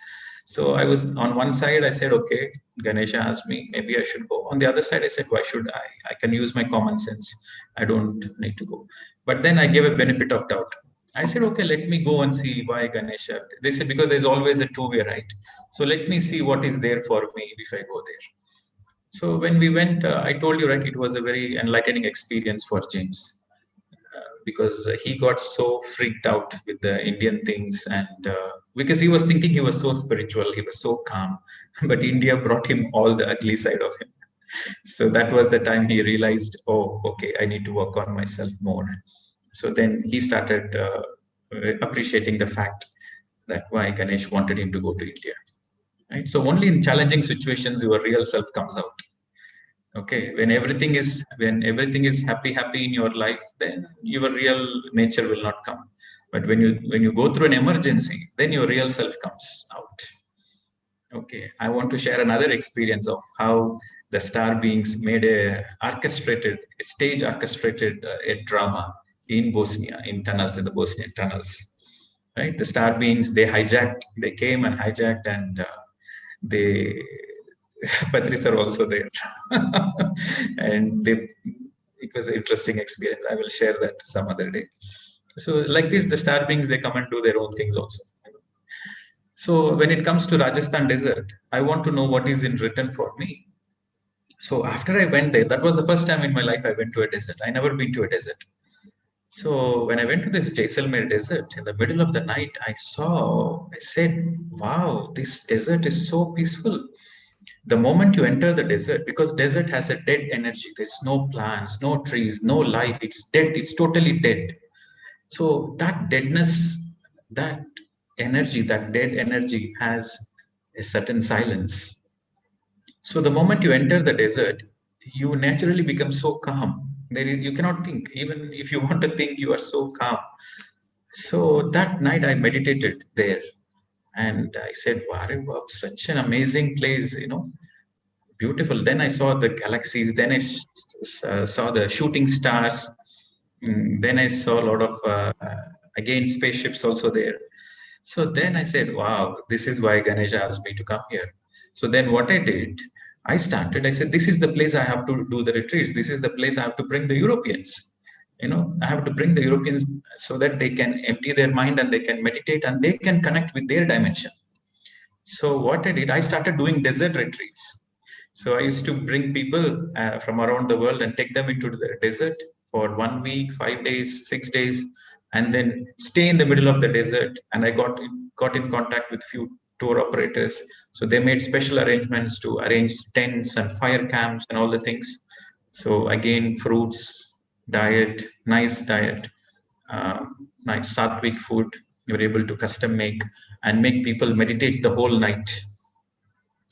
So I was on one side, I said, okay, Ganesha asked me, maybe I should go. On the other side, I said, why should I? I can use my common sense. I don't need to go. But then I gave a benefit of doubt. I said, okay, let me go and see why Ganesha. They said, because there's always a two-way, right? So let me see what is there for me if I go there. So when we went, I told you, right, it was a very enlightening experience for James. Because he got so freaked out with the Indian things, and because he was thinking he was so spiritual, he was so calm, but India brought him all the ugly side of him. So that was the time he realized, oh, okay, I need to work on myself more. So then he started appreciating the fact that why Ganesh wanted him to go to India. Right? So only in challenging situations your real self comes out. Okay, when everything is happy in your life, then your real nature will not come. But when you go through an emergency, then your real self comes out. Okay, I want to share another experience of how the star beings made a stage orchestrated a drama in Bosnia, in the Bosnian tunnels. Right, the star beings, they came and hijacked, and they Patrice are also there. And it was an interesting experience. I will share that some other day. So like this, the star beings, they come and do their own things also. So when it comes to Rajasthan desert, I want to know what is in return for me. So after I went there, that was the first time in my life I went to a desert. I never been to a desert. So when I went to this Jaisalmer desert in the middle of the night, I said, wow, this desert is so peaceful. The moment you enter the desert, because desert has a dead energy, there's no plants, no trees, no life, it's dead, it's totally dead. So that deadness, that energy, that dead energy has a certain silence. So the moment you enter the desert, you naturally become so calm. You cannot think. Even if you want to think, you are so calm. So that night I meditated there, and I said, wow, such an amazing place, beautiful. Then I saw the galaxies. Then I saw the shooting stars. Then I saw a lot of, again, spaceships also there. So then I said, wow, this is why Ganesha asked me to come here. So then what I did, I said, this is the place I have to do the retreats. This is the place I have to bring the Europeans. I have to bring the Europeans so that they can empty their mind and they can meditate and they can connect with their dimension. So what I did, I started doing desert retreats. So I used to bring people from around the world and take them into the desert for 1 week, 5 days, 6 days, and then stay in the middle of the desert. And I got in contact with few tour operators. So they made special arrangements to arrange tents and fire camps and all the things. So again, fruits, diet, nice sattvic food. You were able to custom make and make people meditate the whole night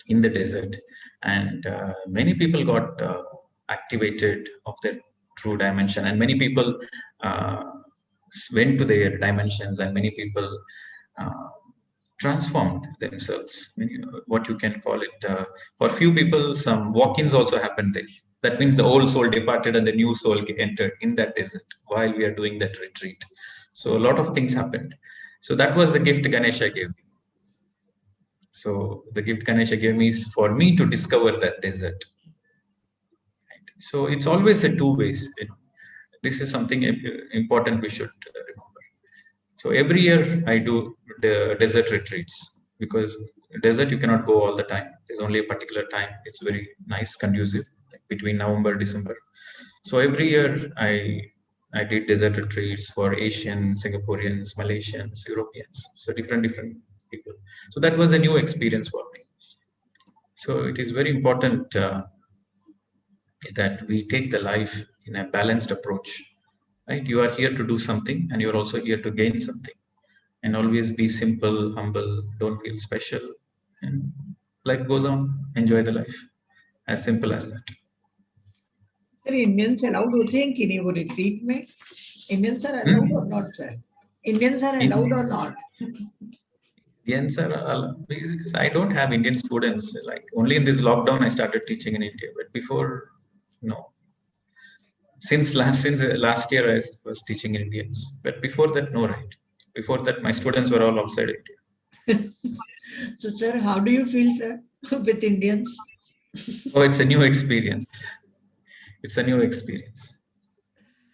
in the desert. And many people got activated of their true dimension, and many people went to their dimensions, and many people transformed themselves. What you can call it. For few people, some walk-ins also happened there. That means the old soul departed and the new soul entered in that desert while we are doing that retreat. So a lot of things happened. So that was the gift Ganesha gave me. So the gift Ganesha gave me is for me to discover that desert. Right? So it's always a two ways. This is something important we should remember. So every year I do the desert retreats, because desert you cannot go all the time. There's only a particular time. It's very nice, conducive, like between November, December. So every year I did desert retreats for Asians, Singaporeans, Malaysians, Europeans. So different people. So that was a new experience for me. So it is very important that we take the life in a balanced approach. Right? You are here to do something, and you're also here to gain something. And always be simple, humble, don't feel special. And life goes on, enjoy the life. As simple as that. Sir, Indians allowed होते हैं कि नहीं वो retreat में? Indians are allowed or not, sir? Indians are allowed or not? Indians are allowed, because I don't have Indian students. Like only in this lockdown I started teaching in India, but before, no. Since last year I was teaching Indians, but before that, no, right? Before that, my students were all outside India. So, sir, how do you feel, sir, with Indians? Oh, it's a new experience. It's a new experience.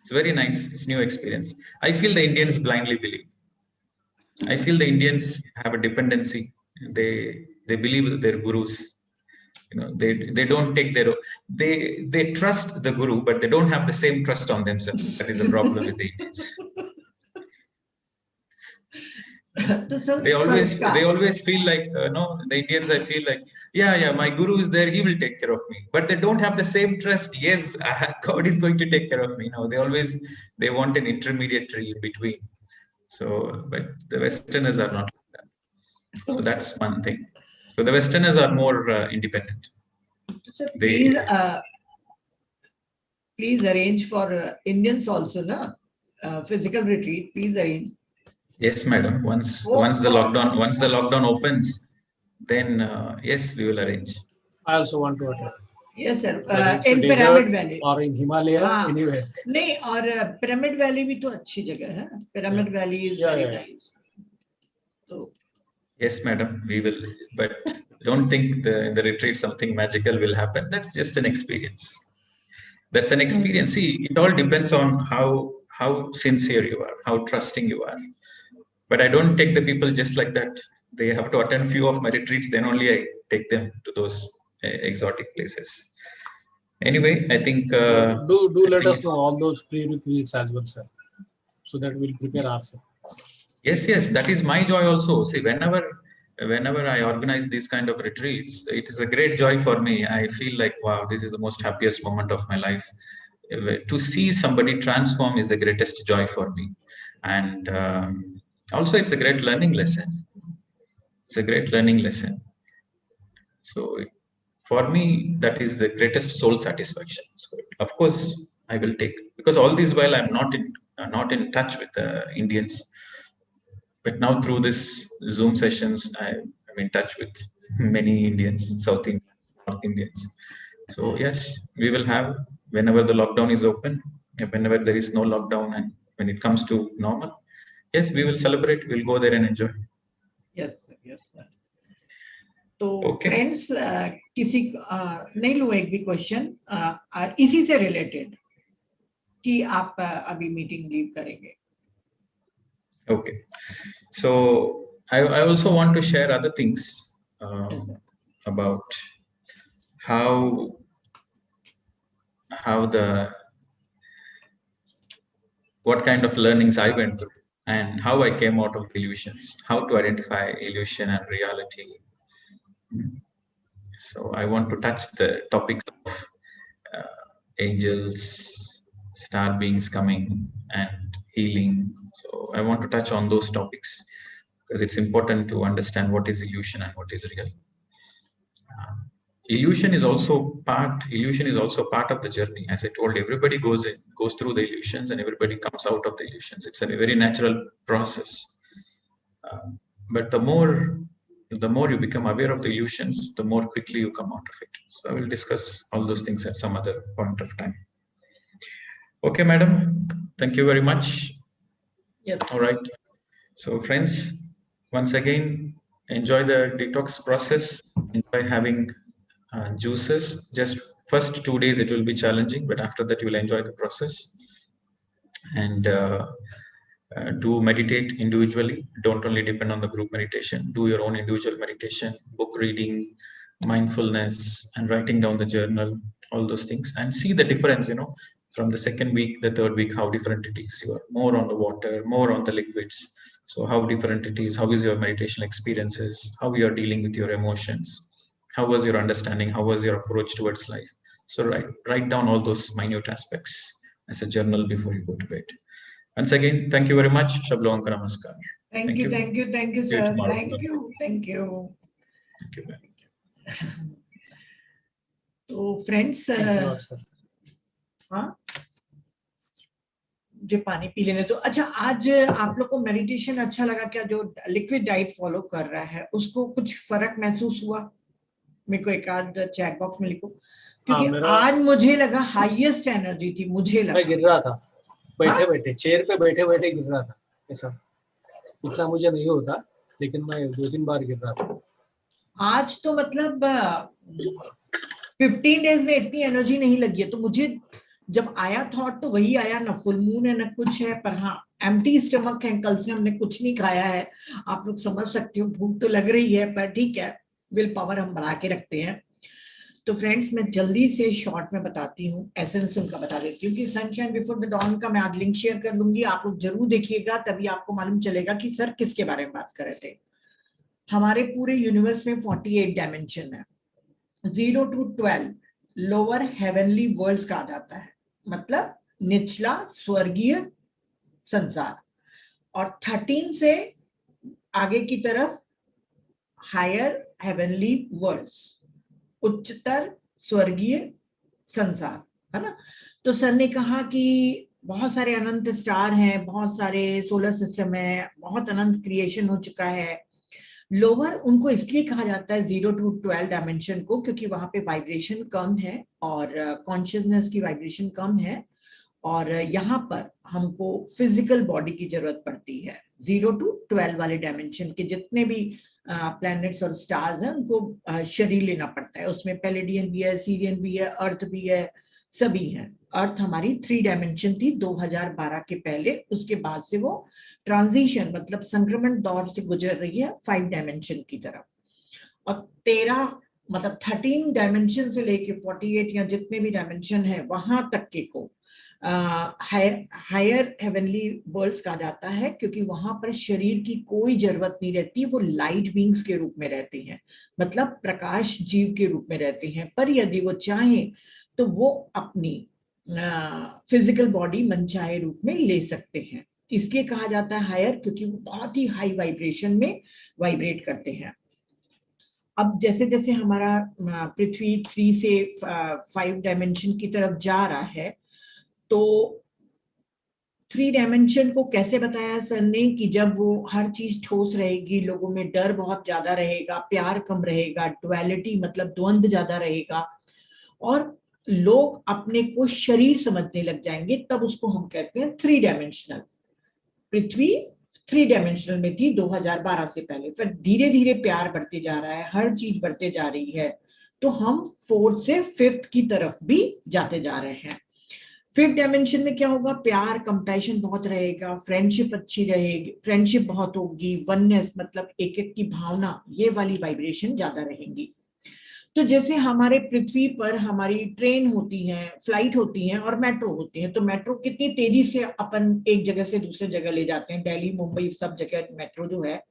It's very nice. It's new experience. I feel the Indians blindly believe. I feel the Indians have a dependency. They believe their gurus. They don't take they trust the guru, but they don't have the same trust on themselves. That is the problem with the Indians. They always feel like the Indians, I feel like, yeah, my guru is there, he will take care of me, but they don't have the same trust. Yes, God is going to take care of me. They want an intermediary in between. So, but the Westerners are not like that. So that's one thing. So the Westerners are more independent. So please arrange for Indians also, na? Physical retreat. Please arrange. Yes, madam. Once the lockdown opens, then yes, we will arrange. I also want to attend. Yes, sir. In Pyramid Valley or in Himalaya, anywhere. नहीं, और Pyramid Valley भी तो अच्छी जगह है. Pyramid Valley is very nice. So yes, madam, we will. But don't think in the retreat something magical will happen. That's just an experience. That's an experience. See, it all depends on how sincere you are, how trusting you are. But I don't take the people just like that. They have to attend few of my retreats. Then only I take them to those exotic places. Anyway, I think so do let us know all those pre-retreats as well, sir. so that we'll prepare ourselves. Yes, that is my joy also. See, whenever I organize these kind of retreats, it is a great joy for me. I feel like, wow, this is the most happiest moment of my life. To see somebody transform is the greatest joy for me. And also, it's a great learning lesson. It's a great learning lesson. So for me, that is the greatest soul satisfaction. So of course, I will take, because all this while I'm not in touch with the Indians. But now through this Zoom sessions, I'm in touch with many Indians, South Indians, North Indians. So yes, we will have, whenever the lockdown is open, whenever there is no lockdown, and when it comes to normal, yes, we will celebrate. We'll go there and enjoy. Yes, sir. Yes, sir. तो Okay. Friends किसी नहीं लो एक भी question इसी से related कि आप अभी मीटिंग लीव करेंगे. Okay. So I also want to share other things about how what kind of learnings I went through and how I came out of illusions, how to identify illusion and reality. So I want to touch the topics of angels, star beings coming, and healing. So I want to touch on those topics because it's important to understand what is illusion and what is real. Illusion is also part of the journey. As I told, everybody goes through the illusions and everybody comes out of the illusions. It's a very natural process. But the more you become aware of the illusions, the more quickly you come out of it. So I will discuss all those things at some other point of time. Okay, madam. Thank you very much. Yes. All right. So friends, once again, enjoy the detox process. Enjoy having juices. Just first 2 days it will be challenging, but after that you will enjoy the process. And do meditate individually. Don't only depend on the group meditation. Do your own individual meditation, book reading, mindfulness, and writing down the journal, all those things, and see the difference, from the second week, the third week, how different it is. You are more on the water, more on the liquids. So how different it is, how is your meditation experiences, how you are dealing with your emotions, how was your understanding, how was your approach towards life. So write down all those minute aspects as a journal before you go to bed. Once again, thank you very much. Shablo Anka Namaskar. Thank you, sir. Thank you. तो friends हाँ जो पानी P लेने. तो अच्छा, आज आप लोग को मेडिटेशन अच्छा लगा क्या? जो लिक्विड डाइट फॉलो कर रहा है उसको कुछ फर्क महसूस हुआ? मेरे को एक आध चैट बॉक्स में लिखो, क्योंकि आज मुझे लगा हाईएस्ट एनर्जी थी. मुझे लगा मैं गिर रहा था बैठे चेयर पे बैठे गिर रहा था. ऐसा इतना मुझे नहीं होता, लेकिन मैं 2-3 बार गिर रहा था. आज तो मतलब 15 डेज में इतनी एनर्जी नहीं लगी है. तो मुझे जब आया थॉट तो वही आया, ना फुल मून है ना कुछ है, पर हाँ एम्प्टी स्टमक है. कल से हमने कुछ नहीं खाया है. आप लोग समझ सकते हो, भूख तो लग रही है, पर ठीक है, विल पावर हम बढ़ा के रखते हैं. तो फ्रेंड्स, मैं जल्दी से शॉर्ट में बताती हूँ, एसेंस उनका बता देती हूँ कि सनशाइन बिफोर द डॉन का मैं आज लिंक शेयर कर दूंगी. आप लोग जरूर देखिएगा, तभी आपको मालूम चलेगा कि सर किसके बारे में बात कर रहे थे. हमारे पूरे यूनिवर्स में 48 डायमेंशन है. 0 to 12 लोअर हेवनली वर्ल्ड्स कहा जाता है, मतलब निचला स्वर्गीय संसार, और 13 से आगे की तरफ हायर हेवनली वर्ल्ड्स, उच्चतर स्वर्गीय संसार, है ना. तो सर ने कहा कि बहुत सारे अनंत स्टार हैं, बहुत सारे सोलर सिस्टम है, बहुत अनंत क्रिएशन हो चुका है. लोअर उनको इसलिए कहा जाता है 0 to 12 डायमेंशन को, क्योंकि वहां पे वाइब्रेशन कम है और कॉन्शियसनेस की वाइब्रेशन कम है, और यहाँ पर हमको फिजिकल बॉडी की जरूरत पड़ती है. 0 to 12 वाले डायमेंशन के जितने भी प्लैनेट्स और स्टार्स हैं उनको शरीर लेना पड़ता है. उसमें पैलेडियन भी है, सीरियन भी है, अर्थ भी है, सभी हैं. अर्थ हमारी 3 डायमेंशन थी 2012 के पहले. उसके बाद से वो ट्रांजिशन मतलब संक्रमण दौर से गुजर रही है 5 डायमेंशन की तरफ. और 13 डायमेंशन से लेके 48 या जितने भी डायमेंशन है वहां तक के को हायर हेवनली वर्ल्ड्स कहा जाता है, क्योंकि वहां पर शरीर की कोई जरूरत नहीं रहती, वो लाइट बींग्स के रूप में रहते हैं, मतलब प्रकाश जीव के रूप में रहते हैं। पर यदि वो चाहें तो वो अपनी फिजिकल बॉडी मनचाहे रूप में ले सकते हैं। इसलिए कहा जाता है हायर, क्योंकि वो बहुत ही हाई वाइब्रेशन में वाइब्रेट करते हैं। अब जैसे जैसे हमारा पृथ्वी 3 से 5 डायमेंशन की तरफ जा रहा है, तो 3 डायमेंशन को कैसे बताया सर ने कि जब वो हर चीज ठोस रहेगी, लोगों में डर बहुत ज्यादा रहेगा, प्यार कम रहेगा, डुअलिटी मतलब द्वंद्व ज्यादा रहेगा, और लोग अपने को शरीर समझने लग जाएंगे, तब उसको हम कहते हैं 3 डायमेंशनल। पृथ्वी 3 डायमेंशनल में थी 2012 से पहले, फिर धीरे धीरे प्यार बढ़ते जा रहा है, हर चीज बढ़ते जा रही है, तो हम 4th से 5th की तरफ भी जाते जा रहे हैं। 5th डायमेंशन में क्या होगा, प्यार कंपैशन बहुत रहेगा, फ्रेंडशिप अच्छी रहेगी, फ्रेंडशिप बहुत होगी, वननेस मतलब एक एक की भावना, ये वाली वाइब्रेशन ज्यादा रहेंगी। तो जैसे हमारे पृथ्वी पर हमारी ट्रेन होती है, फ्लाइट होती है और मेट्रो होती है, तो मेट्रो कितनी तेजी से अपन एक जगह से दूसरे जगह ले जाते हैं, दिल्ली मुंबई सब जगह मेट्रो जो है,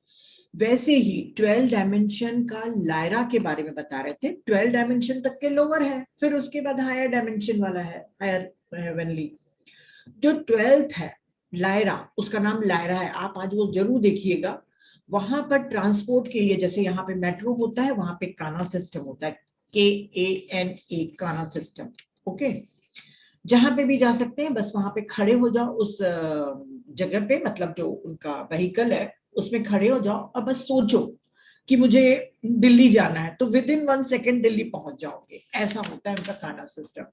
वैसे ही 12 डायमेंशन का लायरा के बारे में बता रहे थे। 12 डायमेंशन तक के लोअर है, फिर उसके बाद हायर डायमेंशन वाला है, हायर हेवनली। जो 12th है लायरा, उसका नाम लायरा है, आप आज वो जरूर देखिएगा। वहां पर ट्रांसपोर्ट के लिए, जैसे यहाँ पे मेट्रो होता है, वहां पे काना सिस्टम होता है, KANA काना सिस्टम। ओके, जहां पे भी जा सकते हैं, बस वहां पे खड़े हो जाओ उस जगह पे, मतलब जो उनका व्हीकल है उसमें खड़े हो जाओ और बस सोचो कि मुझे दिल्ली जाना है, तो विद इन 1 सेकेंड दिल्ली पहुंच जाओगे। ऐसा होता है उनका काना सिस्टम।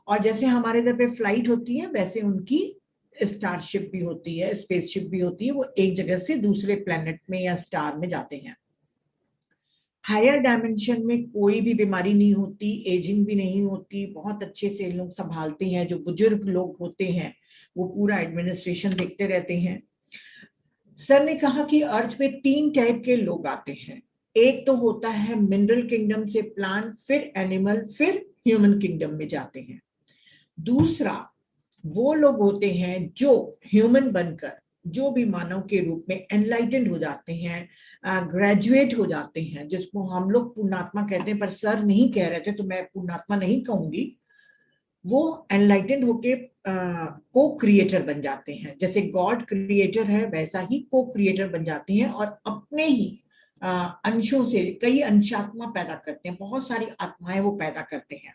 और जैसे हमारे इधर पे फ्लाइट होती है, वैसे उनकी स्टारशिप भी होती है, स्पेसशिप भी होती है, वो एक जगह से दूसरे प्लेनेट में या स्टार में जाते हैं। हायर डायमेंशन में कोई भी बीमारी नहीं होती, एजिंग भी नहीं होती, बहुत अच्छे से लोग संभालते हैं, जो बुजुर्ग लोग होते हैं वो पूरा एडमिनिस्ट्रेशन देखते रहते हैं। सर ने कहा कि अर्थ पे 3 टाइप के लोग आते हैं। एक तो होता है मिनरल किंगडम से प्लांट, फिर एनिमल, फिर ह्यूमन किंगडम में जाते हैं। दूसरा वो लोग होते हैं जो ह्यूमन बनकर, जो भी मानव के रूप में एनलाइटेंड हो जाते हैं, ग्रेजुएट हो जाते हैं, जिसको हम लोग पुण्यात्मा कहते हैं, पर सर नहीं कह रहे थे तो मैं पुण्यात्मा नहीं कहूंगी। वो एनलाइटेंड होके को क्रिएटर बन जाते हैं, जैसे गॉड क्रिएटर है वैसा ही को क्रिएटर बन जाते हैं, और अपने ही अंशों से कई अंशात्मा पैदा करते हैं, बहुत सारी आत्माएं वो पैदा करते हैं।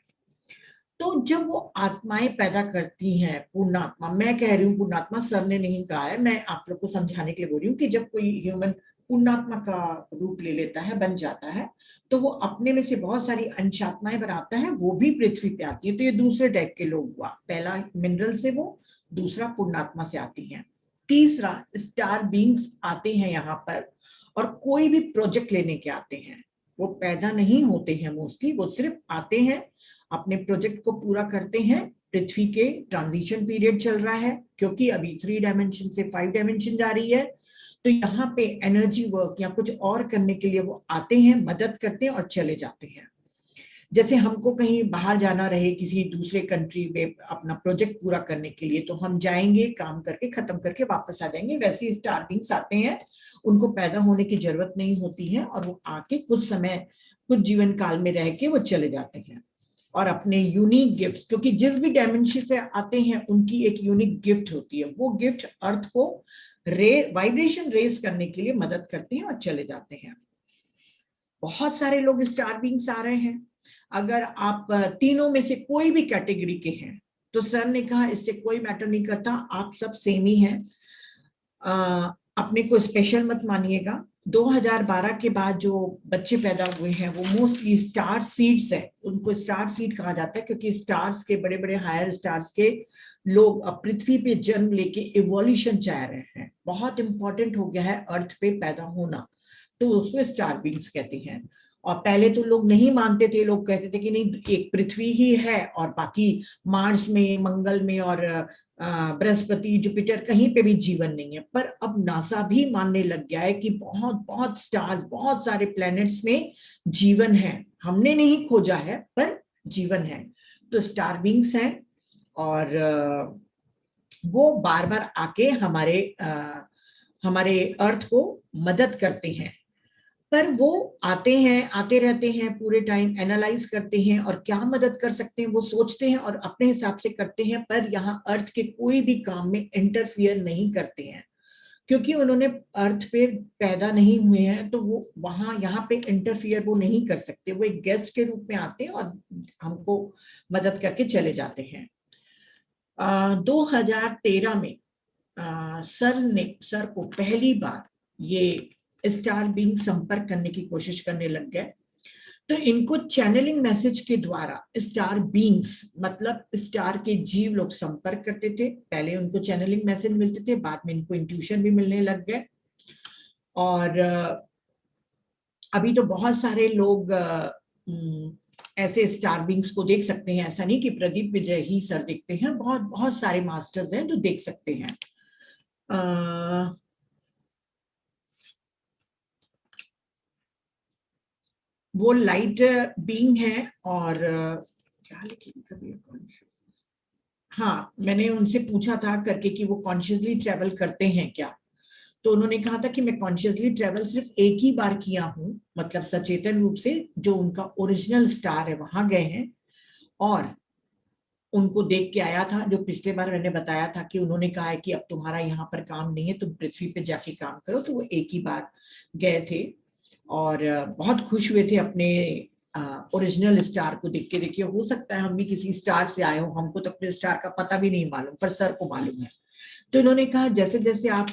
तो जब वो आत्माएं पैदा करती हैं, पुण्यात्मा, मैं कह रही हूँ पुण्यात्मा, सर ने नहीं कहा है, मैं आप लोग को समझाने के लिए बोल रही हूँ कि जब कोई ह्यूमन पुण्यात्मा का रूप ले लेता है, बन जाता है, तो वो अपने में से बहुत सारी अंशात्माएं बनाता है, वो भी पृथ्वी पे आती है। तो ये दूसरे टाइप के लोग हुआ, पहला मिनरल से, वो दूसरा पुण्यात्मा से आती है। तीसरा स्टार बींग्स आते हैं यहाँ पर, और कोई भी प्रोजेक्ट लेने के आते हैं, वो पैदा नहीं होते हैं मोस्टली, वो सिर्फ आते हैं, अपने प्रोजेक्ट को पूरा करते हैं। पृथ्वी के ट्रांजिशन पीरियड चल रहा है, क्योंकि अभी 3 डायमेंशन से 5 डायमेंशन जा रही है, तो यहाँ पे एनर्जी वर्क या कुछ और करने के लिए वो आते हैं, मदद करते हैं और चले जाते हैं। जैसे हमको कहीं बाहर जाना रहे, किसी दूसरे कंट्री में अपना प्रोजेक्ट पूरा करने के लिए, तो हम जाएंगे, काम करके खत्म करके वापस आ जाएंगे, वैसे ही स्टार बींग्स आते हैं, उनको पैदा होने की जरूरत नहीं होती है, और वो आके कुछ समय, कुछ जीवन काल में रह के वो चले जाते हैं, और अपने यूनिक गिफ्ट्स, क्योंकि जिस भी डायमेंशन से आते हैं उनकी एक यूनिक गिफ्ट होती है, वो गिफ्ट अर्थ को वाइब्रेशन रेज करने के लिए मदद करते हैं और चले जाते हैं। बहुत सारे लोग स्टार बींग्स आ रहे हैं। अगर आप तीनों में से कोई भी कैटेगरी के हैं, तो सर ने कहा इससे कोई मैटर नहीं करता, आप सब सेम ही हैं, अपने को स्पेशल मत मानिएगा। 2012 के बाद जो बच्चे पैदा हुए हैं वो मोस्टली स्टार सीड्स है, उनको स्टार सीड कहा जाता है, क्योंकि स्टार्स के, बड़े बड़े हायर स्टार्स के लोग अब पृथ्वी पे जन्म लेके इवोल्यूशन चाह रहे हैं। बहुत इंपॉर्टेंट हो गया है अर्थ पे पैदा होना, तो उसको स्टार बींग्स कहते हैं। और पहले तो लोग नहीं मानते थे, लोग कहते थे कि नहीं, एक पृथ्वी ही है और बाकी मार्स में, मंगल में और बृहस्पति, जुपिटर, कहीं पे भी जीवन नहीं है। पर अब नासा भी मानने लग गया है कि बहुत बहुत स्टार्स, बहुत सारे प्लैनेट्स में जीवन है, हमने नहीं खोजा है पर जीवन है। तो स्टार बींग्स हैं, और वो बार बार आके हमारे अर्थ को मदद करते हैं। पर वो आते रहते हैं, पूरे टाइम एनालाइज करते हैं और क्या मदद कर सकते हैं वो सोचते हैं और अपने हिसाब से करते हैं, पर यहाँ अर्थ के कोई भी काम में इंटरफियर नहीं करते हैं, क्योंकि उन्होंने अर्थ पे पैदा नहीं हुए हैं, तो वो यहाँ पे इंटरफियर वो नहीं कर सकते। वो एक गेस्ट के रूप में आते हैं और हमको मदद करके चले जाते हैं। 2013 में सर को पहली बार ये स्टार बीइंग संपर्क करने की कोशिश करने लग गए। तो इनको चैनलिंग मैसेज के द्वारा स्टार बीइंग्स मतलब स्टार के जीव लोग संपर्क करते थे। पहले उनको चैनलिंग मैसेज मिलते थे, बाद में इनको इंट्यूशन भी मिलने लग गए। और अभी तो बहुत सारे लोग ऐसे स्टार बीइंग्स को देख सकते हैं। ऐसा नहीं कि प्रदीप विजय ही सर देखते हैं, बहुत बहुत सारे मास्टर्स हैं जो देख सकते हैं। वो लाइट बीइंग है और क्या लिखी, हाँ, मैंने उनसे पूछा था करके कि वो कॉन्शियसली ट्रेवल करते हैं क्या, तो उन्होंने कहा था कि मैं कॉन्शियसली ट्रेवल सिर्फ एक ही बार किया हूँ, मतलब सचेतन रूप से जो उनका ओरिजिनल स्टार है वहां गए हैं और उनको देख के आया था। जो पिछले बार मैंने बताया था कि उन्होंने कहा है कि अब तुम्हारा यहाँ पर काम नहीं है, तुम पृथ्वी पे जाके काम करो, तो वो एक ही बार गए थे और बहुत खुश हुए थे अपने ओरिजिनल स्टार को देख के। देखिए, हो सकता है हम भी किसी स्टार से आए हो, हमको तो अपने स्टार का पता भी नहीं मालूम, पर सर को मालूम है। तो इन्होंने कहा जैसे जैसे आप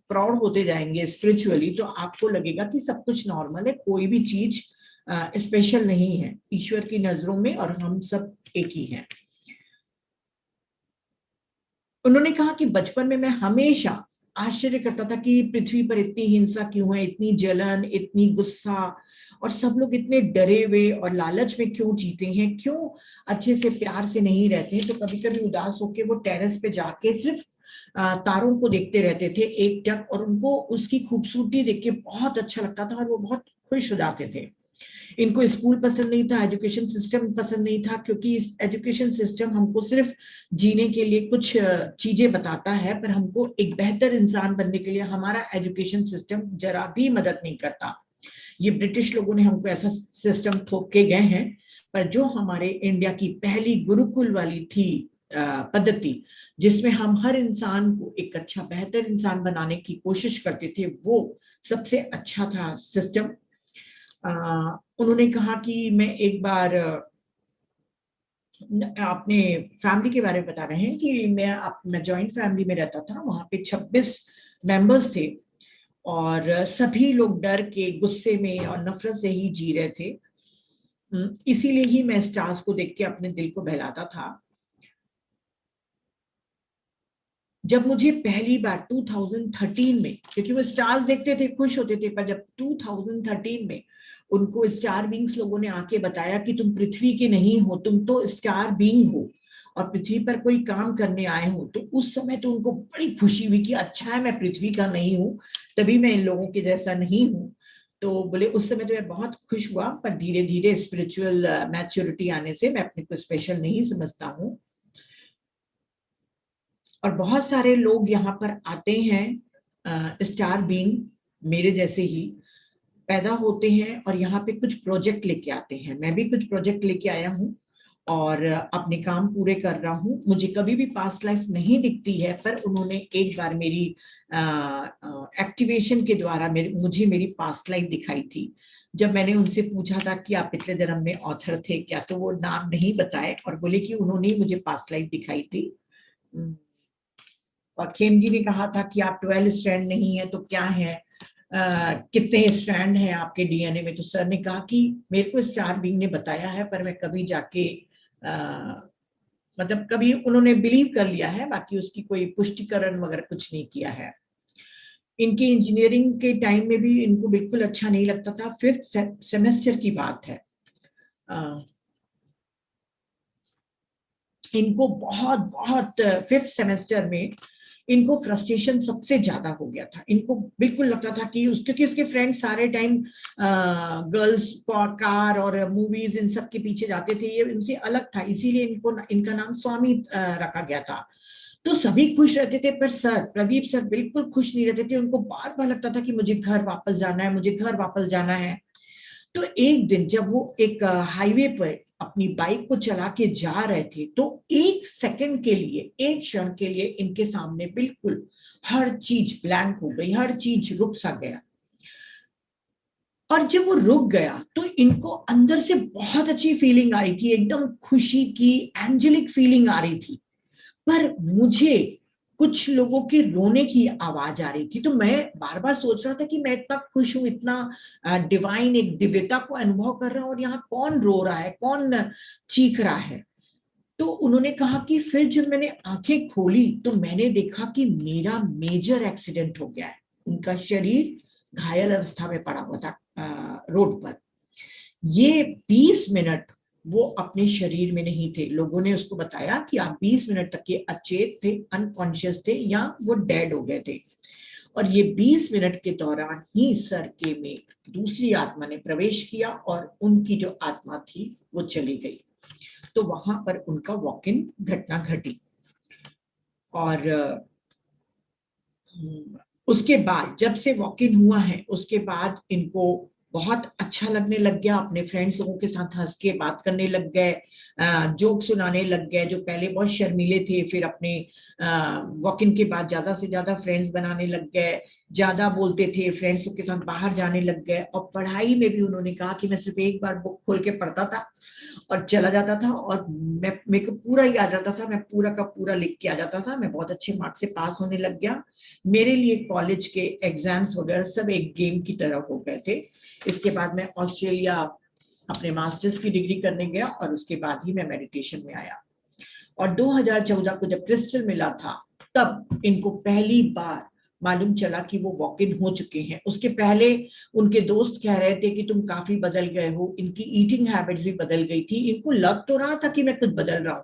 प्राउड होते जाएंगे स्पिरिचुअली, तो आपको लगेगा कि सब कुछ नॉर्मल है, कोई भी चीज स्पेशल नहीं है ईश्वर की नजरों में, और हम सब एक ही हैं। उन्होंने कहा कि बचपन में मैं हमेशा आश्चर्य करता था कि पृथ्वी पर इतनी हिंसा क्यों है, इतनी जलन, इतनी गुस्सा, और सब लोग इतने डरे हुए और लालच में क्यों जीते हैं, क्यों अच्छे से प्यार से नहीं रहते हैं। तो कभी कभी उदास होकर वो टेरेस पे जाके सिर्फ तारों को देखते रहते थे एक टक, और उनको उसकी खूबसूरती देख के बहुत अच्छा लगता था और वो बहुत खुश हो जाते थे। इनको स्कूल पसंद नहीं था, एजुकेशन सिस्टम पसंद नहीं था, क्योंकि एजुकेशन सिस्टम हमको सिर्फ जीने के लिए कुछ चीजें बताता है, पर हमको एक बेहतर इंसान बनने के लिए हमारा एजुकेशन सिस्टम जरा भी मदद नहीं करता। ये ब्रिटिश लोगों ने हमको ऐसा सिस्टम थोप के गए हैं, पर जो हमारे इंडिया की पहली गुरुकुल वाली थी पद्धति, जिसमें हम हर इंसान को एक अच्छा बेहतर इंसान बनाने की कोशिश करते थे, वो सबसे अच्छा था सिस्टम। उन्होंने कहा कि मैं एक बार अपने फैमिली के बारे में बता रहे हैं कि मैं जॉइंट फैमिली में रहता था, वहां पे 26 मेंबर्स थे और सभी लोग डर के, गुस्से में और नफरत से ही जी रहे थे। इसीलिए ही मैं स्टार्स को देख के अपने दिल को बहलाता था। जब मुझे पहली बार 2013 में, क्योंकि वो स्टार्स देखते थे खुश होते थे, पर जब 2013 में उनको स्टार बीइंग्स लोगों ने आके बताया कि तुम पृथ्वी के नहीं हो, तुम तो स्टार बीइंग हो और पृथ्वी पर कोई काम करने आए हो, तो उस समय तो उनको बड़ी खुशी हुई कि अच्छा है मैं पृथ्वी का नहीं हूँ, तभी मैं इन लोगों के जैसा नहीं हूँ। तो बोले उस समय तो मैं बहुत खुश हुआ, पर धीरे धीरे स्पिरिचुअल मैच्योरिटी आने से मैं अपने को स्पेशल नहीं समझता हूँ। और बहुत सारे लोग यहाँ पर आते हैं स्टार बीइंग मेरे जैसे ही पैदा होते हैं और यहाँ पे कुछ प्रोजेक्ट लेके आते हैं। मैं भी कुछ प्रोजेक्ट लेके आया हूँ और अपने काम पूरे कर रहा हूँ। मुझे कभी भी पास्ट लाइफ नहीं दिखती है, पर उन्होंने एक बार मेरी एक्टिवेशन के द्वारा मुझे मेरी पास्ट लाइफ दिखाई थी। जब मैंने उनसे पूछा था कि आप पिछले जन्म में ऑथर थे क्या, तो वो नाम नहीं बताए और बोले कि उन्होंने मुझे पास्ट लाइफ दिखाई थी। और खेम जी ने कहा था कि आप 12 स्ट्रैंड नहीं है तो क्या है, कितने स्ट्रैंड हैं आपके डीएनए में। तो सर ने कहा कि मेरे को स्टार बीइंग ने बताया है, पर मैं कभी जाके मतलब कभी उन्होंने बिलीव कर लिया है, बाकी उसकी कोई पुष्टिकरण वगैरह कुछ नहीं किया है। इनकी इंजीनियरिंग के टाइम में भी इनको बिल्कुल अच्छा नहीं लगता था। 5th सेमेस्टर की बात है, इनको बहुत बहुत 5th सेमेस्टर में इनको फ्रस्ट्रेशन सबसे ज्यादा हो गया था। इनको बिल्कुल लगता था कि क्योंकि उसके फ्रेंड सारे टाइम गर्ल्स कार और मूवीज इन सब के पीछे जाते थे, ये उनसे अलग था, इसीलिए इनका नाम स्वामी रखा गया था। तो सभी खुश रहते थे, पर सर प्रदीप सर बिल्कुल खुश नहीं रहते थे। उनको बार बार लगता था कि मुझे घर वापस जाना है, मुझे घर वापस जाना है। तो एक दिन जब वो एक हाईवे पर अपनी बाइक को चला के जा रहे थे, तो एक सेकंड के लिए, एक क्षण के लिए इनके सामने बिल्कुल हर चीज ब्लैंक हो गई, हर चीज रुक सा गया। और जब वो रुक गया तो इनको अंदर से बहुत अच्छी फीलिंग आ रही थी, एकदम खुशी की एंजेलिक फीलिंग आ रही थी। पर मुझे कुछ लोगों के रोने की आवाज आ रही थी। तो मैं बार बार सोच रहा था कि मैं इतना खुश हूं, इतना डिवाइन एक दिव्यता को अनुभव कर रहा हूं, और यहाँ कौन रो रहा है, कौन चीख रहा है। तो उन्होंने कहा कि फिर जब मैंने आंखें खोली तो मैंने देखा कि मेरा मेजर एक्सीडेंट हो गया है। उनका शरीर घायल अवस्था में पड़ा हुआ था रोड पर। ये 20 मिनट वो अपने शरीर में नहीं थे। लोगों ने उसको बताया कि आप 20 मिनट तक ये अचेत थे, अनकॉन्शियस थे, या वो डेड हो गए थे। और ये 20 मिनट के दौरान ही सर के में दूसरी आत्मा ने प्रवेश किया और उनकी जो आत्मा थी वो चली गई। तो वहां पर उनका वॉक इन घटना घटी। और उसके बाद जब से वॉक इन हुआ है, उसके बाद इनको बहुत अच्छा लगने लग गया। अपने फ्रेंड्स लोगों के साथ हंस के बात करने लग गए, जोक सुनाने लग गए। जो पहले बहुत शर्मीले थे, फिर अपने वॉक इन के बाद ज्यादा से ज्यादा फ्रेंड्स बनाने लग गए, ज्यादा बोलते थे, फ्रेंड्स लोग के साथ बाहर जाने लग गए। और पढ़ाई में भी उन्होंने कहा कि मैं सिर्फ एक बार बुक खोल के पढ़ता था और चला जाता था, और मेरे को पूरा ही आ जाता था, मैं पूरा का पूरा लिख के आ जाता था। मैं बहुत अच्छे मार्क्स से पास होने लग गया। मेरे लिए कॉलेज के एग्जाम्स वगैरह सब एक गेम की तरह हो गए थे। इसके बाद मैं ऑस्ट्रेलिया अपने मास्टर्स की डिग्री करने गया, और उसके बाद ही मैं मेडिटेशन में आया। और 2014 को जब क्रिस्टल मिला था, तब इनको पहली बार मालूम चला कि वो वॉक इन हो चुके हैं। उसके पहले उनके दोस्त कह रहे थे कि तुम काफी बदल गए हो। इनकी ईटिंग हैबिट्स भी बदल गई थी। इनको लग तो रहा था कि मैं कुछ बदल रहा हूं,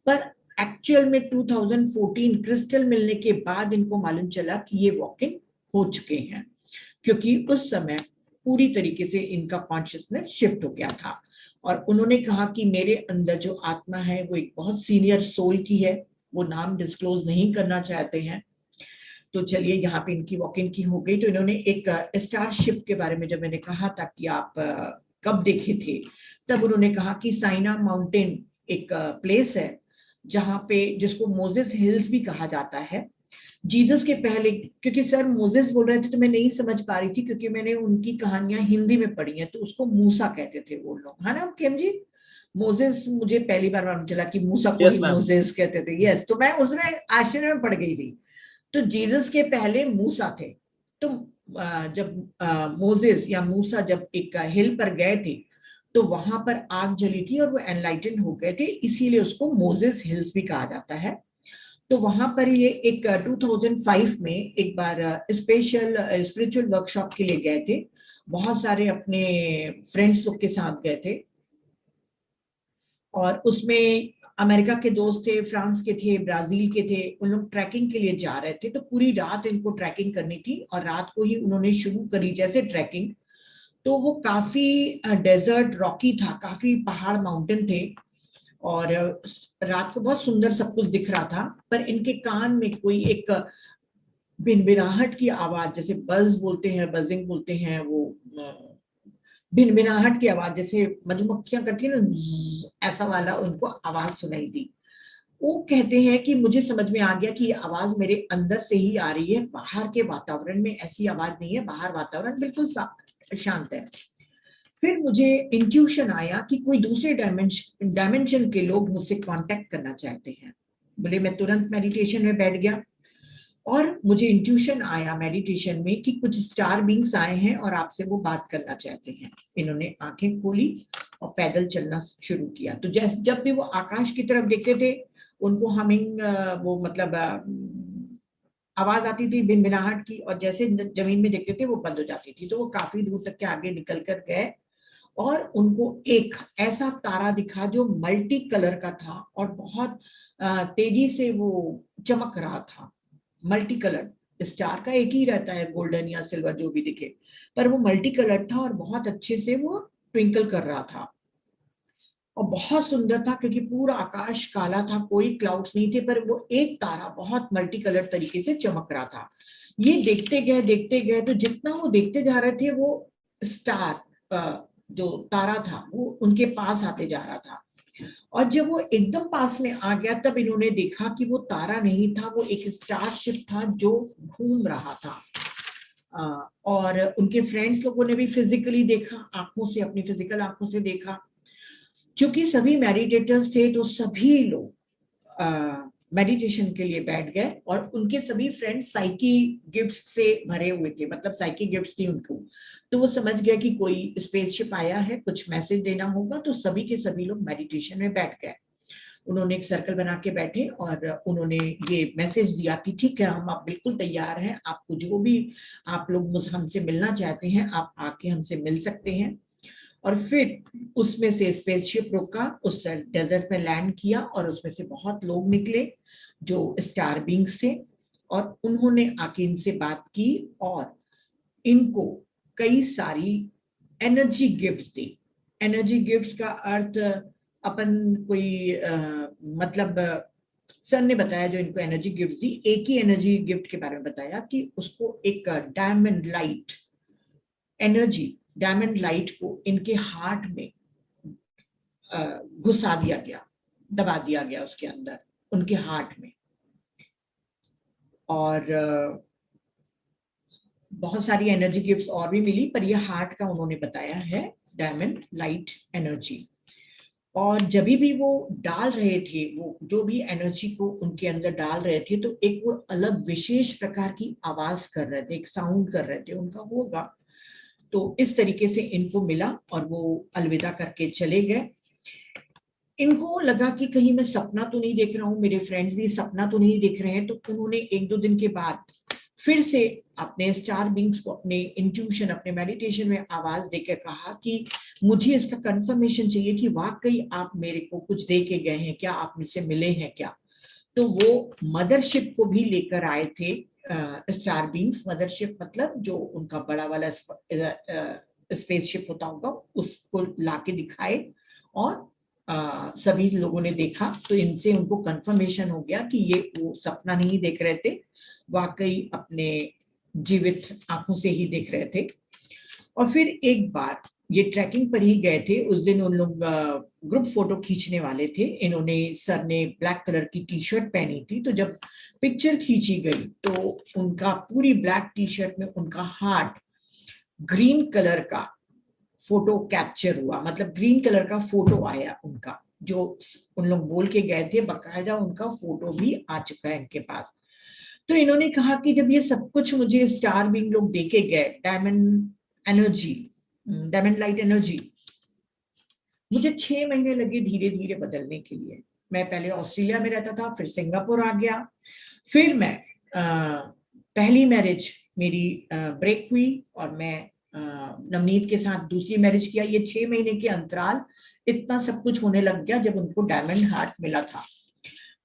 पर एक्चुअल में 2014 क्रिस्टल मिलने के बाद इनको मालूम चला कि ये वॉक इन हो चुके हैं, क्योंकि उस समय पूरी तरीके से इनका कॉन्शियसनेस शिफ्ट हो गया था। और उन्होंने कहा कि मेरे अंदर जो आत्मा है वो एक बहुत सीनियर सोल की है, वो नाम डिस्क्लोज नहीं करना चाहते हैं। तो चलिए, यहाँ पे इनकी वॉक इन की हो गई। तो इन्होंने एक स्टारशिप के बारे में जब मैंने कहा था कि आप कब देखे थे, तब उन्होंने कहा कि साइना माउंटेन एक प्लेस है जहाँ पे, जिसको मोजेस हिल्स भी कहा जाता है। जीसस के पहले, क्योंकि सर मोजेस बोल रहे थे तो मैं नहीं समझ पा रही थी, क्योंकि मैंने उनकी कहानियां हिंदी में पढ़ी हैं, तो उसको मूसा कहते थे वो लोग, है ना केम जी? मोजेस मुझे पहली बार मालूम चला कि मूसा को Yes, ही ma'am. मोजेस कहते थे। यस, तो मैं उसमें आश्चर्य में पड़ गई थी। तो जीसस के पहले मूसा थे। तो जब मोजेस या मूसा जब एक हिल पर गए थे, तो वहां पर आग जली थी और वो एनलाइटन हो गए थे, इसीलिए उसको मोजेस हिल्स भी कहा जाता है। तो वहां पर ये एक 2005 में एक बार स्पेशल स्पिरिचुअल वर्कशॉप के लिए गए थे। बहुत सारे अपने फ्रेंड्स लोग के साथ गए थे, और उसमें अमेरिका के दोस्त थे, फ्रांस के थे, ब्राजील के थे। उन लोग ट्रैकिंग के लिए जा रहे थे, तो पूरी रात इनको ट्रैकिंग करनी थी, और रात को ही उन्होंने शुरू करी जैसे ट्रैकिंग। तो वो काफी डेजर्ट रॉकी था, काफी पहाड़ माउंटेन थे, और रात को बहुत सुंदर सब कुछ दिख रहा था। पर इनके कान में कोई एक भिनभिनाहट की आवाज, जैसे बज बोलते हैं, बजिंग बोलते हैं, वो भिनभिनाहट की आवाज, जैसे मधुमक्खियां करती है ना, ऐसा वाला उनको आवाज सुनाई दी। वो कहते हैं कि मुझे समझ में आ गया कि ये आवाज मेरे अंदर से ही आ रही है, बाहर के वातावरण में ऐसी आवाज नहीं है, बाहर वातावरण बिल्कुल शांत है। फिर मुझे इंट्यूशन आया कि कोई दूसरे डायमेंशन के लोग मुझसे कांटेक्ट करना चाहते हैं। बोले, मैं तुरंत मेडिटेशन में बैठ गया, और मुझे इंट्यूशन आया मेडिटेशन में कि कुछ स्टार बींग्स आए हैं और आपसे वो बात करना चाहते हैं। इन्होंने आंखें खोली और पैदल चलना शुरू किया। तो जैसे जब भी वो आकाश की तरफ देखते थे, उनको हमिंग, वो मतलब आवाज आती थी भिनभिनाहट की, और जैसे जमीन में देखते थे वो बंद हो जाती थी। तो वो काफी दूर तक के आगे निकल कर गए, और उनको एक ऐसा तारा दिखा जो मल्टी कलर का था और बहुत तेजी से वो चमक रहा था। Multi colour. स्टार का एक ही रहता है, गोल्डन या सिल्वर जो भी दिखे, पर वो मल्टी कलर था और बहुत अच्छे से वो ट्विंकल कर रहा था और बहुत सुंदर था, क्योंकि पूरा आकाश काला था, कोई क्लाउड्स नहीं थे, पर वो एक तारा बहुत मल्टी कलर तरीके से चमक रहा था। ये देखते गए तो जितना वो देखते जा रहे थे, वो स्टार जो तारा था वो उनके पास आते जा रहा था। और जब वो एकदम पास में आ गया, तब इन्होंने देखा कि वो तारा नहीं था, वो एक स्टारशिप था जो घूम रहा था। और उनके फ्रेंड्स लोगों ने भी फिजिकली देखा, आंखों से, अपनी फिजिकल आंखों से देखा। क्योंकि सभी मेडिटेटर्स थे तो सभी लोग मेडिटेशन के लिए बैठ गए, और उनके सभी फ्रेंड्स साइकी गिफ्ट्स से भरे हुए थे, मतलब साइकी गिफ्ट्स थी उनको। तो वो समझ गया कि कोई स्पेसशिप आया है, कुछ मैसेज देना होगा, तो सभी के सभी लोग मेडिटेशन में बैठ गए। उन्होंने एक सर्कल बना के बैठे और उन्होंने ये मैसेज दिया कि ठीक है, हम आप बिल्कुल तैयार हैं, आपको जो भी आप लोग हमसे मिलना चाहते हैं आप आके हमसे मिल सकते हैं। और फिर उसमें से स्पेसशिप रुका, उस डेजर्ट में लैंड किया, और उसमें से बहुत लोग निकले जो स्टार बींग्स थे, और उन्होंने आके इनसे बात की और इनको कई सारी एनर्जी गिफ्ट्स दी। एनर्जी गिफ्ट्स का अर्थ अपन कोई मतलब सर ने बताया जो इनको एनर्जी गिफ्ट्स दी, एक ही एनर्जी गिफ्ट के बारे में बताया कि उसको एक diamond light energy, diamond light को इनके हार्ट में घुसा दिया गया, दबा दिया गया उसके अंदर, उनके हार्ट में। और बहुत सारी एनर्जी गिफ्ट्स और भी मिली, पर ये हार्ट का उन्होंने बताया है, डायमंड लाइट एनर्जी। और जब भी वो डाल रहे थे, वो जो भी एनर्जी को उनके अंदर डाल रहे थे, तो एक वो अलग विशेष प्रकार की आवाज कर रहे थे, एक साउंड कर रहे थे, उनका होगा। तो इस तरीके से इनको मिला और वो अलविदा करके चले गए। इनको लगा कि कहीं मैं सपना तो नहीं देख रहा हूँ, मेरे फ्रेंड्स भी सपना तो नहीं देख रहे हैं। तो उन्होंने एक दो दिन के बाद फिर से अपने स्टार बींग्स को, अपने इंट्यूशन, अपने मेडिटेशन में आवाज देकर कहा कि मुझे इसका कंफर्मेशन चाहिए कि वाकई आप मेरे को कुछ दे के गए हैं क्या, आप मुझसे मिले हैं क्या। तो वो मदरशिप को भी लेकर आए थे, स्टार बींग्स। मदरशिप मतलब जो उनका बड़ा वाला स्पेसशिप होता होगा, उसको लाके दिखाए, और सभी लोगों ने देखा। तो इनसे उनको कंफर्मेशन हो गया कि ये वो सपना नहीं देख रहे थे, वाकई अपने जीवित आंखों से ही देख रहे थे। और फिर एक बार ये ट्रैकिंग पर ही गए थे, उस दिन उन लोग ग्रुप फोटो खींचने वाले थे। इन्होंने, सर ने ब्लैक कलर की टी शर्ट पहनी थी, तो जब पिक्चर खींची गई तो उनका पूरी ब्लैक टी शर्ट में उनका हार्ट ग्रीन कलर का फोटो कैप्चर हुआ, मतलब ग्रीन कलर का फोटो आया उनका, जो उन लोग बोल के गए थे, बकायदा उनका फोटो भी आ चुका है इनके पास। तो इन्होंने कहा कि जब ये सब कुछ मुझे स्टार बींग लोग देके गए, diamond energy, diamond light energy, मुझे 6 महीने लगे धीरे धीरे बदलने के लिए। मैं पहले ऑस्ट्रेलिया में रहता था, फिर सिंगापुर आ गया, फिर मैं पहली मैरिज मेरी ब्रेक हुई और मैं नवनीत के साथ दूसरी मैरिज किया। ये 6 महीने के अंतराल इतना सब कुछ होने लग गया जब उनको डायमंड हार्ट मिला था।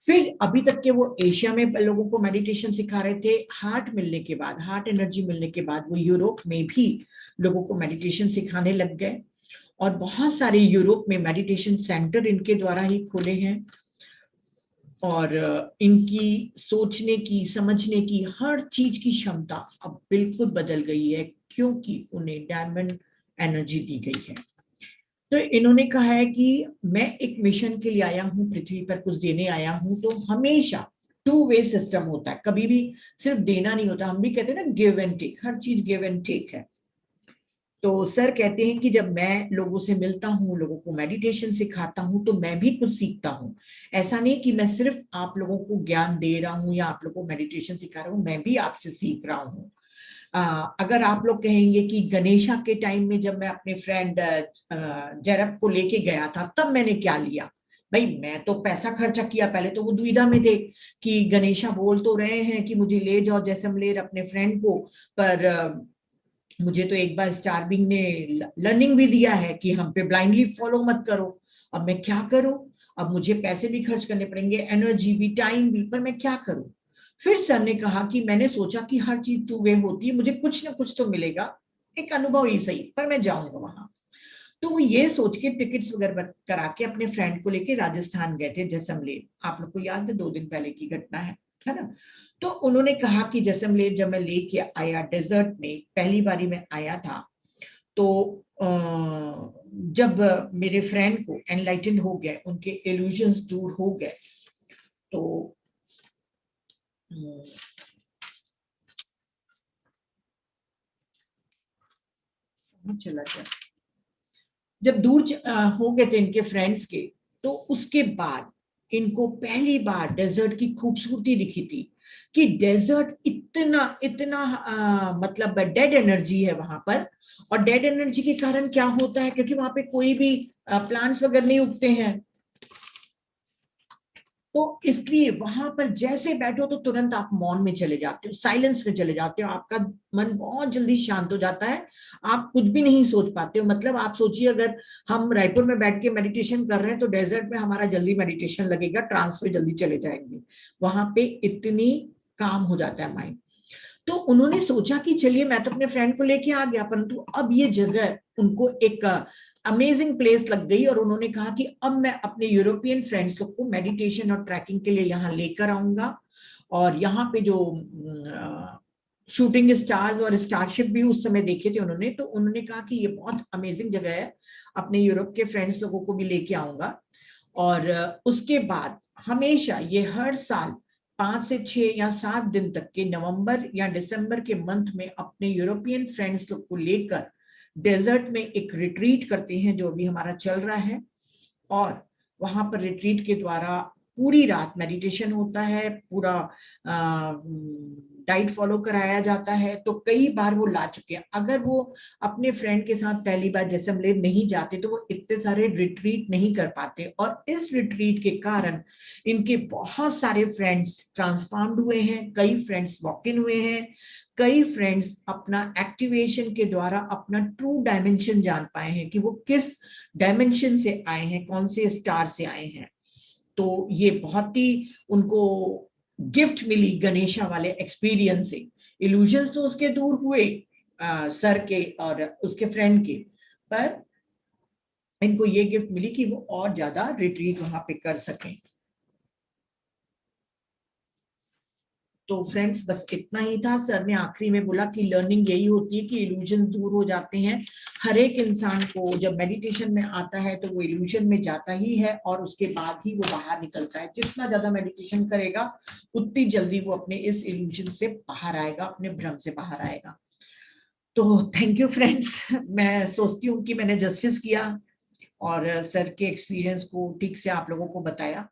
फिर अभी तक के वो एशिया में लोगों को मेडिटेशन सिखा रहे थे। हार्ट मिलने के बाद, हार्ट एनर्जी मिलने के बाद वो यूरोप में भी लोगों को मेडिटेशन सिखाने लग गए, और बहुत सारे यूरोप में मेडिटेशन सेंटर इनके द्वारा ही खुले हैं। और इनकी सोचने की, समझने की, हर चीज की क्षमता अब बिल्कुल बदल गई है, क्योंकि उन्हें डायमंड एनर्जी दी गई है। तो इन्होंने कहा है कि मैं एक मिशन के लिए आया हूं, पृथ्वी पर कुछ देने आया हूं। तो हमेशा 2 वे सिस्टम होता है, कभी भी सिर्फ देना नहीं होता। हम भी कहते हैं ना गिव एंड टेक, हर चीज गिव एंड टेक है। तो सर कहते हैं कि जब मैं लोगों से मिलता हूँ, लोगों को मेडिटेशन सिखाता हूँ, तो मैं भी कुछ सीखता हूँ। ऐसा नहीं कि मैं सिर्फ आप लोगों को ज्ञान दे रहा हूँ या आप लोगों को मेडिटेशन सिखा रहा हूँ, मैं भी आपसे सीख रहा हूँ। अगर आप लोग कहेंगे कि गणेशा के टाइम में जब मैं अपने फ्रेंड जरब को लेके गया था, तब मैंने क्या लिया? भाई मैं तो पैसा खर्चा किया। पहले तो वो दुविधा में थे कि गणेशा बोल तो रहे हैं कि मुझे ले जाओ जैसलमेर अपने फ्रेंड को, पर मुझे तो एक बार स्टार बींग ने लर्निंग भी दिया है कि हम पे ब्लाइंडली फॉलो मत करो। अब मैं क्या करूं? अब मुझे पैसे भी खर्च करने पड़ेंगे, एनर्जी भी, टाइम भी, पर मैं क्या करूं? फिर सर ने कहा कि मैंने सोचा कि हर चीज टू वे होती है, मुझे कुछ ना कुछ तो मिलेगा, एक अनुभव ही सही, पर मैं जाऊंगा वहां। तो वो ये सोच के टिकट्स वगैरह करा के अपने फ्रेंड को लेके राजस्थान गए थे, जैसलमेर। आप लोग को याद है 2 दिन पहले की घटना है ना। तो उन्होंने कहा कि जैसलमेर जब मैं लेके आया, डेजर्ट में पहली बारी में आया था, तो जब मेरे फ्रेंड को एनलाइटन हो गए, उनके इल्यूजन्स दूर हो गए, तो चला गया, जब दूर हो गए थे इनके फ्रेंड्स के, तो उसके बाद इनको पहली बार डेजर्ट की खूबसूरती दिखी थी कि डेजर्ट इतना इतना मतलब डेड एनर्जी है वहां पर। और डेड एनर्जी के कारण क्या होता है, क्योंकि वहां पे कोई भी प्लांट्स वगैरह नहीं उगते हैं, तो इसलिए वहां पर जैसे बैठो तो तुरंत आप मौन में चले जाते हो, साइलेंस में चले जाते हो, आपका मन बहुत जल्दी शांत हो जाता है, आप कुछ भी नहीं सोच पाते हो। मतलब आप सोचिए, अगर हम रायपुर में बैठ के मेडिटेशन कर रहे हैं तो डेजर्ट में हमारा जल्दी मेडिटेशन लगेगा, ट्रांस में जल्दी चले जाएंगे, वहां पे इतनी काम हो जाता है माइंड। तो उन्होंने सोचा कि चलिए मैं तो अपने फ्रेंड को लेके आ गया, परंतु अब ये जगह उनको एक अमेजिंग प्लेस लग गई, और उन्होंने कहा कि अब मैं अपने यूरोपियन फ्रेंड्स लोग को मेडिटेशन और ट्रैकिंग के लिए यहाँ लेकर आऊंगा। और यहाँ पे जो शूटिंग स्टार्स और स्टारशिप भी उस समय देखे थे उन्होंने, तो उन्होंने कहा कि ये बहुत अमेजिंग जगह है, अपने यूरोप के फ्रेंड्स लोगों को भी लेके आऊंगा। और उसके बाद हमेशा ये हर साल 5 से 6 या 7 दिन तक के नवंबर या दिसंबर के मंथ में अपने यूरोपियन फ्रेंड्स लोग को लेकर डेजर्ट में एक रिट्रीट करते हैं, जो अभी हमारा चल रहा है। और वहां पर रिट्रीट के द्वारा पूरी रात मेडिटेशन होता है, पूरा डाइट फॉलो कराया जाता है। तो कई बार वो ला चुके हैं, अगर वो अपने फ्रेंड के साथ पहली बार जैसलमेर नहीं जाते तो वो इतने सारे रिट्रीट नहीं कर पाते। और इस रिट्रीट के कारण इनके बहुत सारे फ्रेंड्स ट्रांसफॉर्म्ड हुए हैं, कई फ्रेंड्स वॉक इन हुए हैं, कई फ्रेंड्स अपना एक्टिवेशन के द्वारा अपना ट्रू डायमेंशन जान पाए हैं कि वो किस डायमेंशन से आए हैं, कौन से स्टार से आए हैं। तो ये बहुत ही उनको गिफ्ट मिली गणेशा वाले एक्सपीरियंस से। इल्यूजन्स तो उसके दूर हुए सर के और उसके फ्रेंड के, पर इनको ये गिफ्ट मिली कि वो और ज्यादा रिट्रीट वहां पे कर सकें। तो फ्रेंड्स बस इतना ही था। सर ने आखिरी में बोला कि लर्निंग यही होती है कि इल्यूजन दूर हो जाते हैं। हर एक इंसान को जब मेडिटेशन में आता है तो वो इल्यूजन में जाता ही है, और उसके बाद ही वो बाहर निकलता है। जितना ज्यादा मेडिटेशन करेगा उतनी जल्दी वो अपने इस इल्यूजन से बाहर आएगा, अपने भ्रम से बाहर आएगा। तो थैंक यू फ्रेंड्स, मैं सोचती हूँ कि मैंने जस्टिस किया और सर के एक्सपीरियंस को ठीक से आप लोगों को बताया।